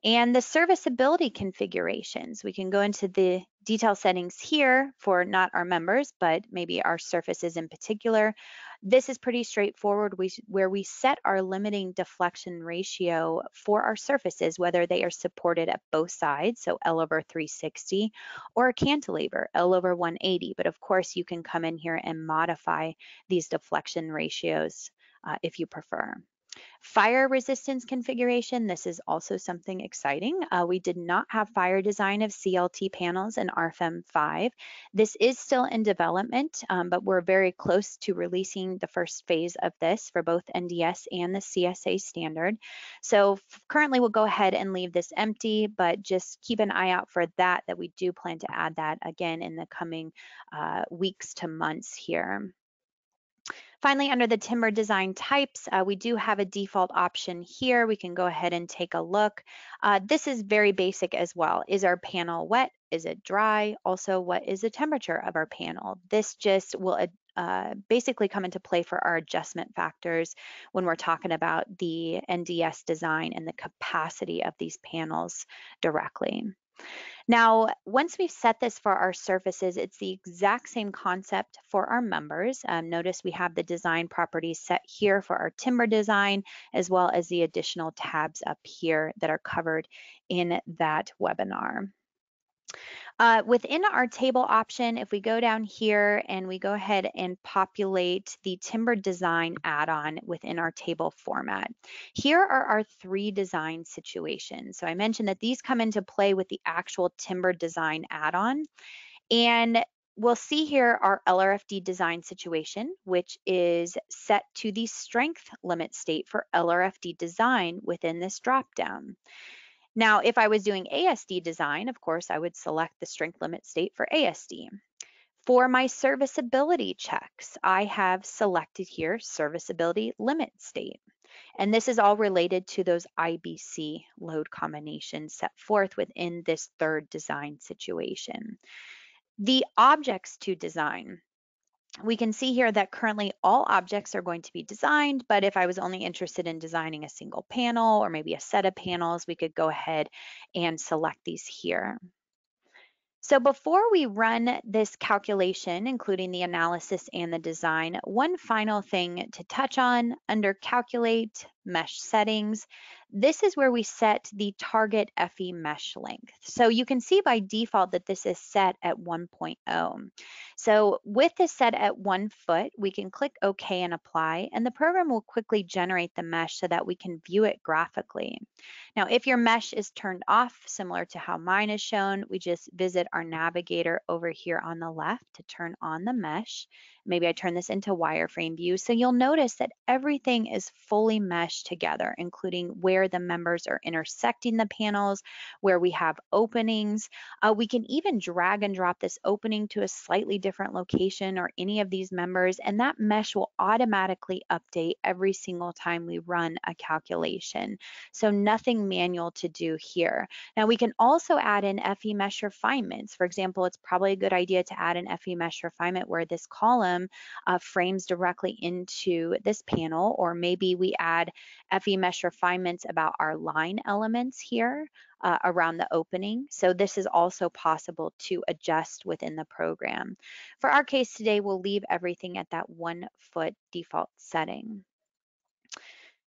And the serviceability configurations, we can go into the detail settings here for not our members, but maybe our surfaces in particular. This is pretty straightforward, where we set our limiting deflection ratio for our surfaces, whether they are supported at both sides, so L over 360, or a cantilever, L over 180. But of course, you can come in here and modify these deflection ratios if you prefer. Fire resistance configuration, this is also something exciting. We did not have fire design of CLT panels in RFEM 5. This is still in development, but we're very close to releasing the first phase of this for both NDS and the CSA standard. So currently we'll go ahead and leave this empty, but just keep an eye out for that we do plan to add that again in the coming weeks to months here. Finally, under the timber design types, we do have a default option here. We can go ahead and take a look. This is very basic as well. Is our panel wet? Is it dry? Also, what is the temperature of our panel? This just will basically come into play for our adjustment factors when we're talking about the NDS design and the capacity of these panels directly. Now, once we've set this for our surfaces, it's the exact same concept for our members. Notice we have the design properties set here for our timber design, as well as the additional tabs up here that are covered in that webinar. Within our table option, if we go down here and we go ahead and populate the timber design add-on within our table format, here are our 3 design situations. So I mentioned that these come into play with the actual timber design add-on. And we'll see here our LRFD design situation, which is set to the strength limit state for LRFD design within this dropdown. Now, if I was doing ASD design, of course, I would select the strength limit state for ASD. For my serviceability checks, I have selected here serviceability limit state. And this is all related to those IBC load combinations set forth within this 3rd design situation. The objects to design. We can see here that currently all objects are going to be designed, but if I was only interested in designing a single panel or maybe a set of panels, we could go ahead and select these here. So before we run this calculation, including the analysis and the design, one final thing to touch on under Calculate, Mesh Settings, this is where we set the target FE mesh length. So you can see by default that this is set at 1.0. So with this set at 1 foot, we can click OK and apply, and the program will quickly generate the mesh so that we can view it graphically. Now, if your mesh is turned off, similar to how mine is shown, we just visit our navigator over here on the left to turn on the mesh. Maybe I turn this into wireframe view. So you'll notice that everything is fully meshed together, including where the members are intersecting the panels, where we have openings. We can even drag and drop this opening to a slightly different location or any of these members, and that mesh will automatically update every single time we run a calculation. So nothing manual to do here. Now we can also add in FE mesh refinements. For example, it's probably a good idea to add an FE mesh refinement where this column frames directly into this panel, or maybe we add FE mesh refinements about our line elements here around the opening. So this is also possible to adjust within the program. For our case today, we'll leave everything at that 1 foot default setting.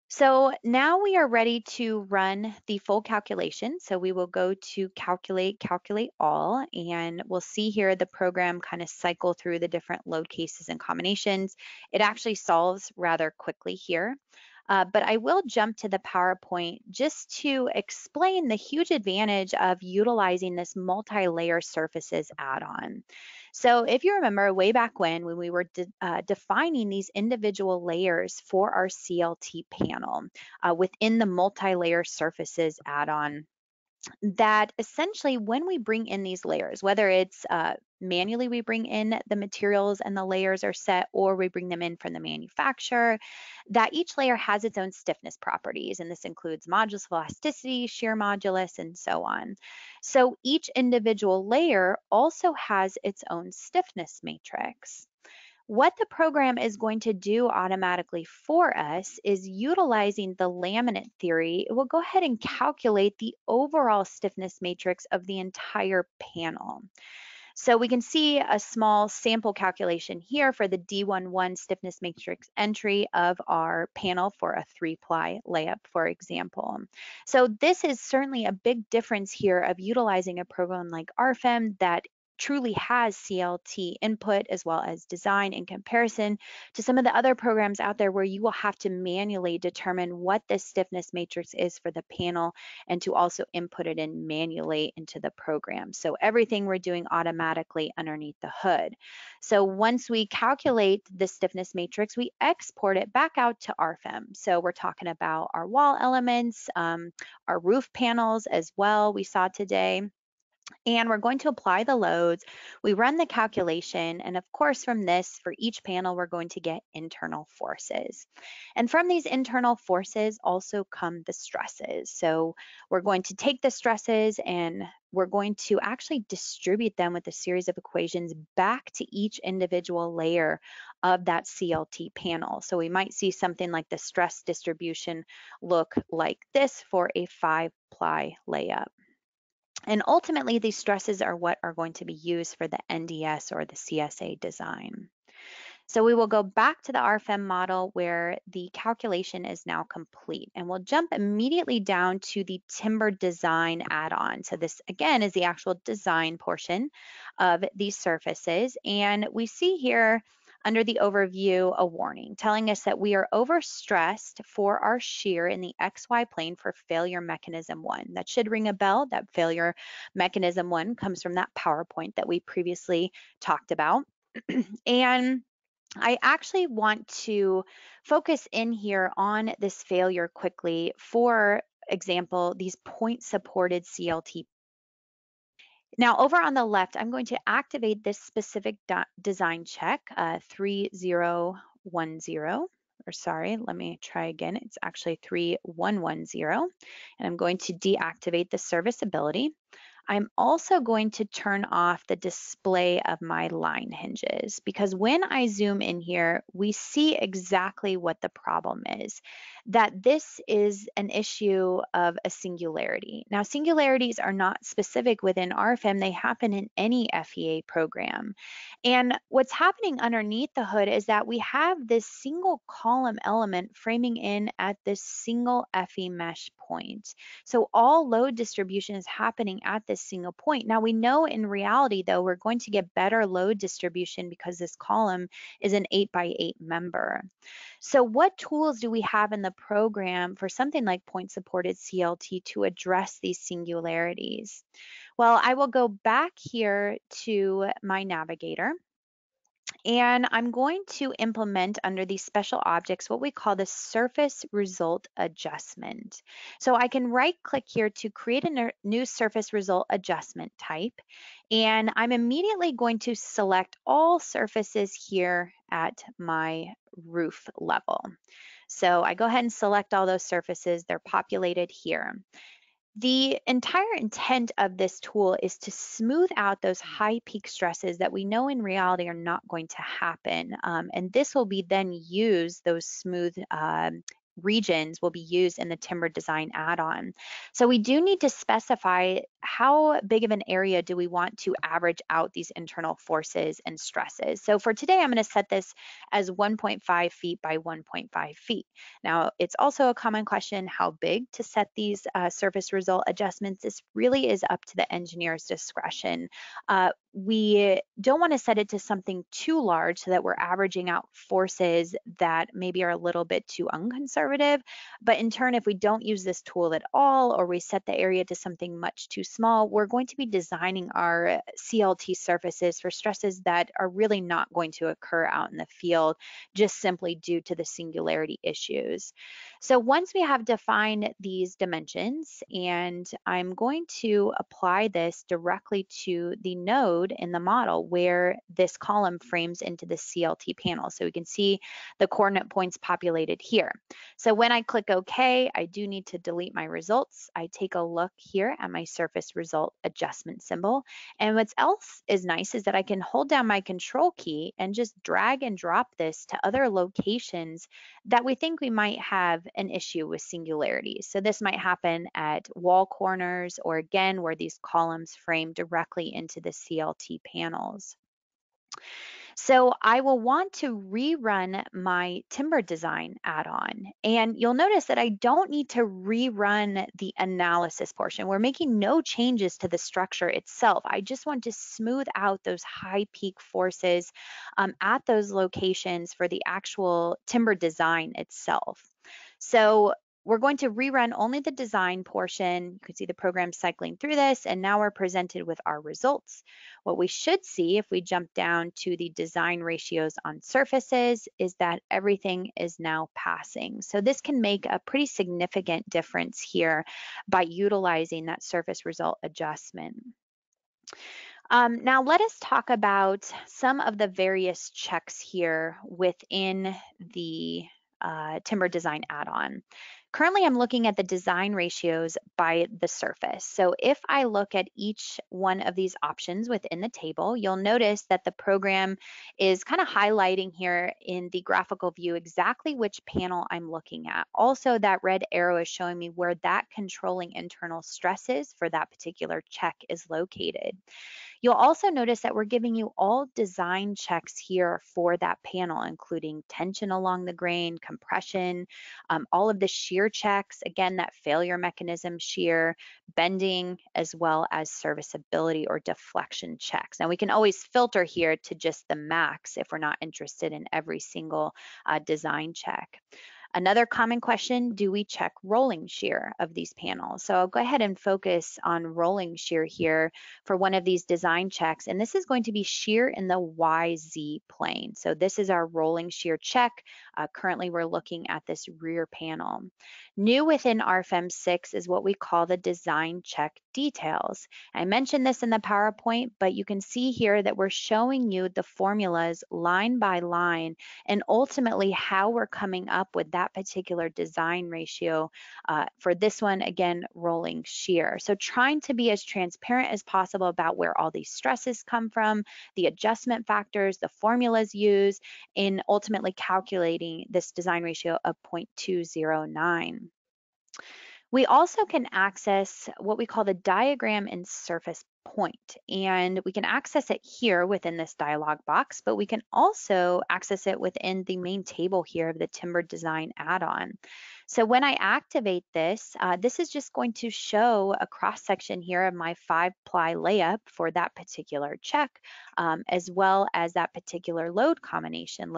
So now we are ready to run the full calculation. So we will go to calculate all, and we'll see here the program kind of cycle through the different load cases and combinations. It actually solves rather quickly here. But I will jump to the PowerPoint just to explain the huge advantage of utilizing this multi-layer surfaces add-on. So if you remember way back when we were defining these individual layers for our CLT panel within the multi-layer surfaces add-on, that essentially when we bring in these layers, whether it's manually we bring in the materials and the layers are set, or we bring them in from the manufacturer, that each layer has its own stiffness properties, and this includes modulus of elasticity, shear modulus, and so on. So each individual layer also has its own stiffness matrix. What the program is going to do automatically for us is utilizing the laminate theory. It will go ahead and calculate the overall stiffness matrix of the entire panel. So we can see a small sample calculation here for the D11 stiffness matrix entry of our panel for a 3-ply layup, for example. So this is certainly a big difference here of utilizing a program like RFEM that truly has CLT input as well as design in comparison to some of the other programs out there where you will have to manually determine what the stiffness matrix is for the panel and to also input it in manually into the program. So everything we're doing automatically underneath the hood. So once we calculate the stiffness matrix, we export it back out to RFEM. So we're talking about our wall elements, our roof panels as well, we saw today. And we're going to apply the loads. We run the calculation, and of course from this, for each panel, we're going to get internal forces. And from these internal forces also come the stresses. So we're going to take the stresses and we're going to actually distribute them with a series of equations back to each individual layer of that CLT panel. So we might see something like the stress distribution look like this for a 5-ply layup. And ultimately, these stresses are what are going to be used for the NDS or the CSA design. So we will go back to the RFEM model where the calculation is now complete, and we'll jump immediately down to the timber design add-on. So this again is the actual design portion of these surfaces, and we see here under the overview a warning telling us that we are overstressed for our shear in the XY plane for failure mechanism 1. That should ring a bell. That failure mechanism 1 comes from that PowerPoint that we previously talked about. And I actually want to focus in here on this failure quickly. For example, these point supported CLT. Now over on the left, I'm going to activate this specific design check 3010, or sorry, let me try again. It's actually 3110, and I'm going to deactivate the serviceability. I'm also going to turn off the display of my line hinges because when I zoom in here, we see exactly what the problem is, that this is an issue of a singularity. Now, singularities are not specific within RFEM, they happen in any FEA program. And what's happening underneath the hood is that we have this single column element framing in at this single FE mesh point. So all load distribution is happening at this single point. Now we know in reality though, we're going to get better load distribution because this column is an 8x8 member. So what tools do we have in the program for something like point supported CLT to address these singularities? Well, I will go back here to my navigator. And I'm going to implement under these special objects what we call the surface result adjustment. So I can right click here to create a new surface result adjustment type. And I'm immediately going to select all surfaces here at my roof level. So I go ahead and select all those surfaces. They're populated here. The entire intent of this tool is to smooth out those high peak stresses that we know in reality are not going to happen. And this will be then used, those smooth regions will be used in the timber design add-on. So we do need to specify how big of an area do we want to average out these internal forces and stresses. So for today, I'm going to set this as 1.5 feet by 1.5 feet. Now, it's also a common question how big to set these surface result adjustments. This really is up to the engineer's discretion. We don't want to set it to something too large so that we're averaging out forces that maybe are a little bit too unconservative. But in turn, if we don't use this tool at all, or we set the area to something much too small, we're going to be designing our CLT surfaces for stresses that are really not going to occur out in the field, just simply due to the singularity issues. So once we have defined these dimensions, and I'm going to apply this directly to the node in the model where this column frames into the CLT panel. So we can see the coordinate points populated here. So when I click OK, I do need to delete my results. I take a look here at my surface result adjustment symbol. And what else is nice is that I can hold down my control key and just drag and drop this to other locations that we think we might have an issue with singularities. So this might happen at wall corners, or again, where these columns frame directly into the CLT panels. So I will want to rerun my timber design add-on. And you'll notice that I don't need to rerun the analysis portion. We're making no changes to the structure itself. I just want to smooth out those high peak forces at those locations for the actual timber design itself. So we're going to rerun only the design portion. You can see the program cycling through this, and now we're presented with our results. What we should see if we jump down to the design ratios on surfaces is that everything is now passing. So this can make a pretty significant difference here by utilizing that surface result adjustment. Now let us talk about some of the various checks here within the timber design add-on. Currently, I'm looking at the design ratios by the surface. So if I look at each one of these options within the table, you'll notice that the program is kind of highlighting here in the graphical view exactly which panel I'm looking at. Also, that red arrow is showing me where that controlling internal stresses for that particular check is located. You'll also notice that we're giving you all design checks here for that panel, including tension along the grain, compression, all of the shear checks, again, that failure mechanism shear, bending, as well as serviceability or deflection checks. Now we can always filter here to just the max if we're not interested in every single design check. Another common question, do we check rolling shear of these panels? So I'll go ahead and focus on rolling shear here for one of these design checks. And this is going to be shear in the YZ plane. So this is our rolling shear check. Currently, we're looking at this rear panel. New within RFEM 6 is what we call the design check details. I mentioned this in the PowerPoint, but you can see here that we're showing you the formulas line by line and ultimately how we're coming up with that that particular design ratio. For this one, again, rolling shear. So trying to be as transparent as possible about where all these stresses come from, the adjustment factors, the formulas used in ultimately calculating this design ratio of 0.209. We also can access what we call the diagram and surface point, and we can access it here within this dialog box, but we can also access it within the main table here of the timber design add-on. So when I activate this, this is just going to show a cross section here of my 5-ply layup for that particular check, as well as that particular load combination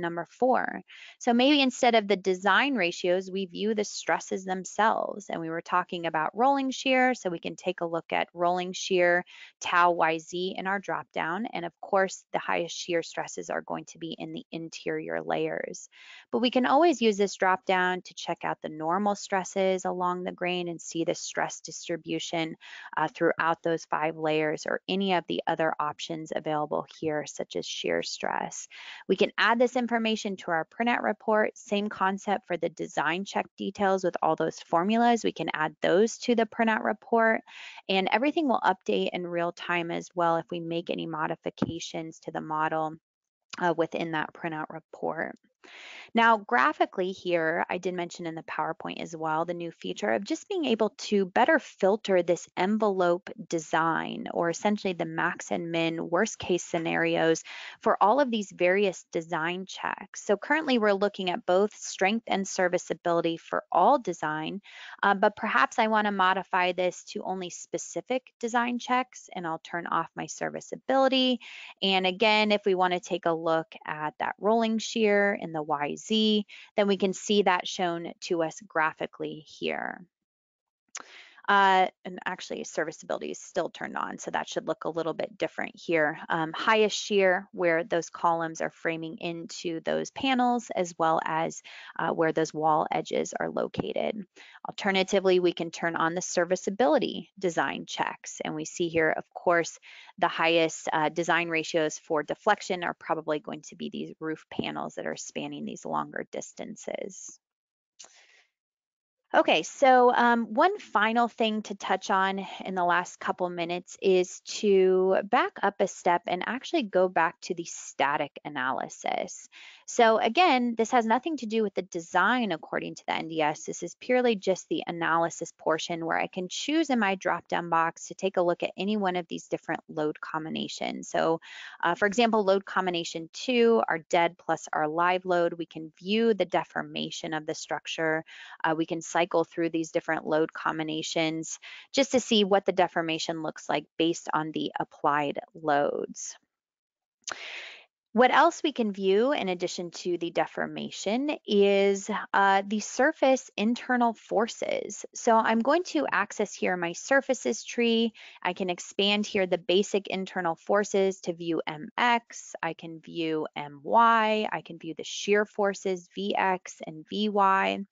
number 4. So maybe instead of the design ratios, we view the stresses themselves. And we were talking about rolling shear, so we can take a look at rolling shear, tau YZ in our drop down. And of course, the highest shear stresses are going to be in the interior layers. But we can always use this drop down to check out the normal stresses along the grain and see the stress distribution throughout those 5 layers, or any of the other options available here, such as shear stress. We can add this information to our printout report. Same concept for the design check details with all those formulas. We can add those to the printout report, and everything will update in real time as well if we make any modifications to the model within that printout report. Now, graphically here, I did mention in the PowerPoint as well, the new feature of just being able to better filter this envelope design, or essentially the max and min worst case scenarios for all of these various design checks. So currently we're looking at both strength and serviceability for all design, but perhaps I want to modify this to only specific design checks, and I'll turn off my serviceability. And again, if we want to take a look at that rolling shear in the YZ, then we can see that shown to us graphically here. And actually serviceability is still turned on, so that should look a little bit different here. Highest shear, where those columns are framing into those panels, as well as where those wall edges are located. Alternatively, we can turn on the serviceability design checks, and we see here, of course, the highest design ratios for deflection are probably going to be these roof panels that are spanning these longer distances. Okay, so one final thing to touch on in the last couple minutes is to back up a step and actually go back to the static analysis. So again, this has nothing to do with the design according to the NDS. This is purely just the analysis portion, where I can choose in my drop-down box to take a look at any one of these different load combinations. So for example, load combination 2, our dead plus our live load, we can view the deformation of the structure. We can cycle through these different load combinations just to see what the deformation looks like based on the applied loads. What else we can view in addition to the deformation is the surface internal forces. So I'm going to access here my surfaces tree. I can expand here the basic internal forces to view MX. I can view MY. I can view the shear forces VX and VY.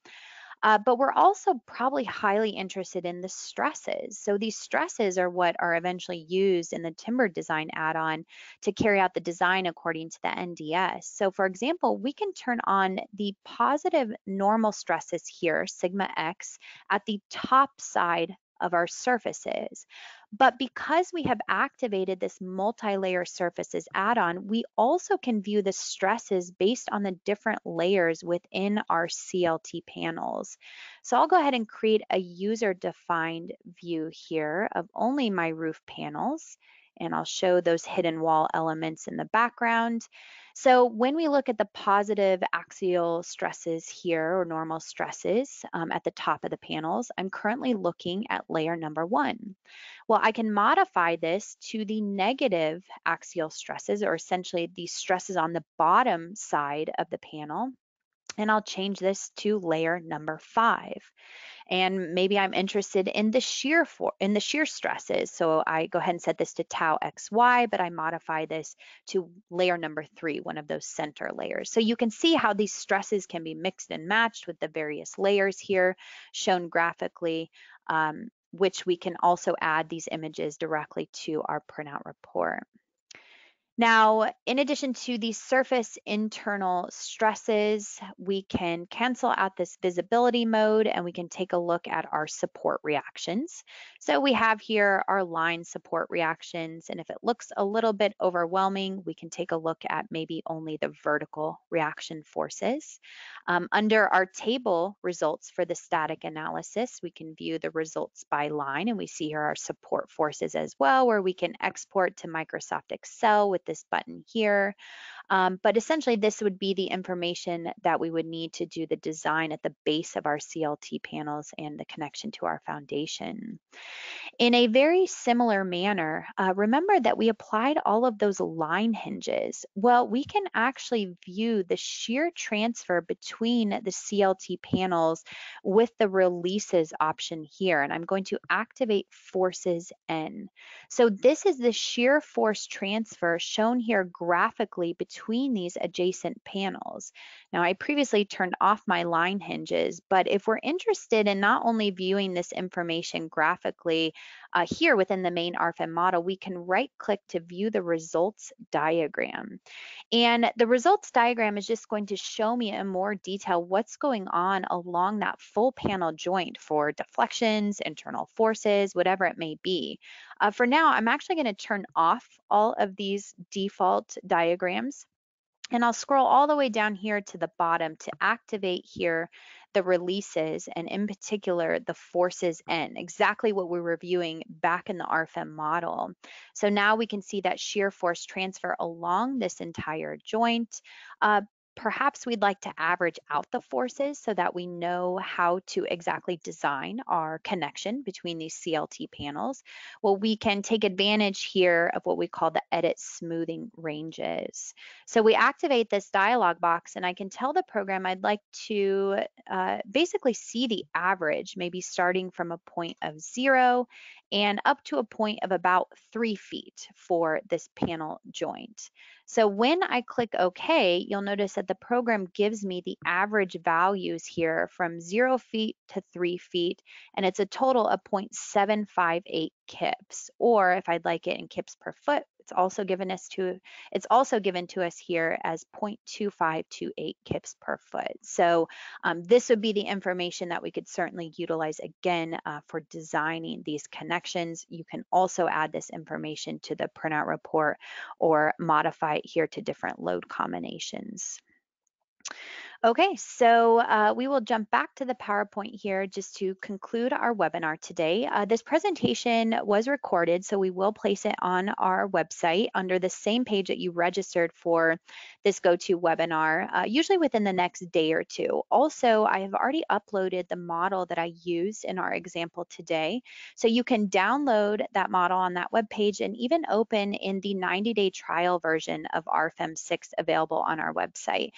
But we're also probably highly interested in the stresses. So these stresses are what are eventually used in the timber design add-on to carry out the design according to the NDS. So for example, we can turn on the positive normal stresses here, sigma X, at the top side of our surfaces. But because we have activated this multi-layer surfaces add-on, we also can view the stresses based on the different layers within our CLT panels. So I'll go ahead and create a user-defined view here of only my roof panels, and I'll show those hidden wall elements in the background. So when we look at the positive axial stresses here, or normal stresses at the top of the panels, I'm currently looking at layer number 1. Well, I can modify this to the negative axial stresses, or essentially the stresses on the bottom side of the panel. And I'll change this to layer number 5. And maybe I'm interested in the shear stresses. So I go ahead and set this to tau XY, but I modify this to layer number 3, one of those center layers. So you can see how these stresses can be mixed and matched with the various layers here shown graphically, which we can also add these images directly to our printout report. Now, in addition to the surface internal stresses, we can cancel out this visibility mode and we can take a look at our support reactions. So we have here our line support reactions, and if it looks a little bit overwhelming, we can take a look at maybe only the vertical reaction forces. Under our table results for the static analysis, we can view the results by line, and we see here our support forces as well, where we can export to Microsoft Excel with this button here. But essentially, this would be the information that we would need to do the design at the base of our CLT panels and the connection to our foundation. In a very similar manner, remember that we applied all of those line hinges. Well, we can actually view the shear transfer between the CLT panels with the releases option here, and I'm going to activate forces N. So this is the shear force transfer shown here graphically between these adjacent panels. Now, I previously turned off my line hinges, but if we're interested in not only viewing this information graphically here within the main RFEM model, we can right-click to view the results diagram. And the results diagram is just going to show me in more detail what's going on along that full panel joint for deflections, internal forces, whatever it may be. For now, I'm actually going to turn off all of these default diagrams. And I'll scroll all the way down here to the bottom to activate here the releases, and in particular, the forces N, exactly what we were reviewing back in the RFEM model. So now we can see that shear force transfer along this entire joint. Perhaps we'd like to average out the forces so that we know how to exactly design our connection between these CLT panels. Well, we can take advantage here of what we call the edit smoothing ranges. So we activate this dialog box, and I can tell the program I'd like to basically see the average, maybe starting from a point of 0 and up to a point of about 3 feet for this panel joint. So when I click OK, you'll notice that the program gives me the average values here from 0 feet to 3 feet, and it's a total of 0.758 kips, or if I'd like it in kips per foot, it's also given to us here as 0.2528 kips per foot. So this would be the information that we could certainly utilize again for designing these connections. You can also add this information to the printout report or modify it here to different load combinations. Okay, so we will jump back to the PowerPoint here just to conclude our webinar today. This presentation was recorded, so we will place it on our website under the same page that you registered for this GoToWebinar, usually within the next day or two. Also, I have already uploaded the model that I used in our example today, so you can download that model on that webpage and even open in the 90-day trial version of RFEM 6 available on our website.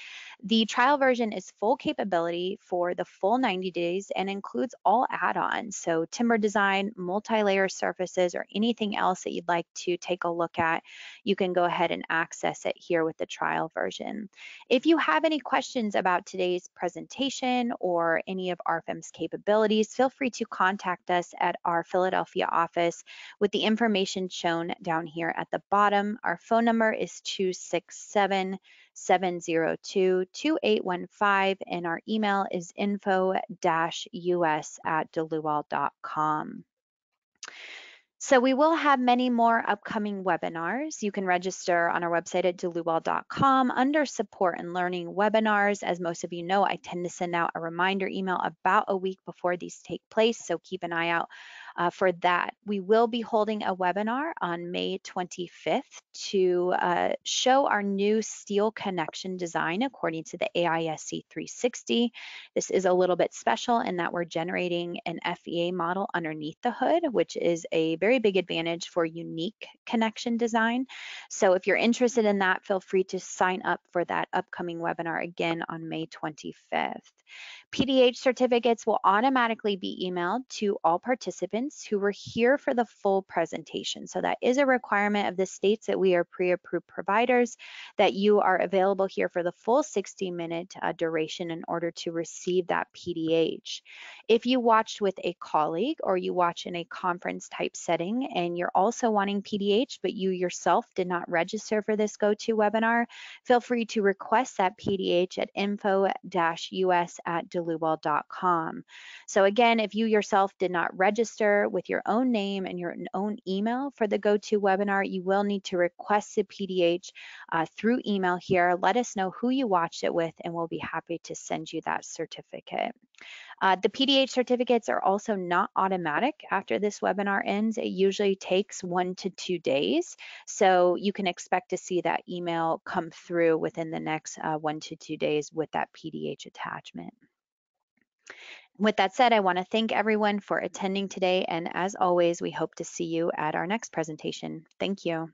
The trial version is full capability for the full 90 days and includes all add-ons, so timber design, multi-layer surfaces, or anything else that you'd like to take a look at. You can go ahead and access it here with the trial version. If you have any questions about today's presentation or any of RFEM's capabilities, feel free to contact us at our Philadelphia office with the information shown down here at the bottom. Our phone number is 267-702-2815, and our email is info-us@delual.com. So we will have many more upcoming webinars. You can register on our website at delual.com under support and learning webinars. As most of you know, I tend to send out a reminder email about a week before these take place, so keep an eye out for that. We will be holding a webinar on May 25th to show our new steel connection design according to the AISC 360. This is a little bit special in that we're generating an FEA model underneath the hood, which is a very big advantage for unique connection design. So if you're interested in that, feel free to sign up for that upcoming webinar again on May 25th. PDH certificates will automatically be emailed to all participants students who were here for the full presentation. So that is a requirement of the states that we are pre-approved providers, that you are available here for the full 60-minute duration in order to receive that PDH. If you watched with a colleague or you watch in a conference type setting and you're also wanting PDH, but you yourself did not register for this GoToWebinar, feel free to request that PDH at info-us@dellubal.com. So again, if you yourself did not register with your own name and your own email for the GoToWebinar, you will need to request the PDH through email here. Let us know who you watched it with and we'll be happy to send you that certificate. The PDH certificates are also not automatic after this webinar ends. It usually takes 1 to 2 days. So you can expect to see that email come through within the next 1 to 2 days with that PDH attachment. With that said, I want to thank everyone for attending today. And as always, we hope to see you at our next presentation. Thank you.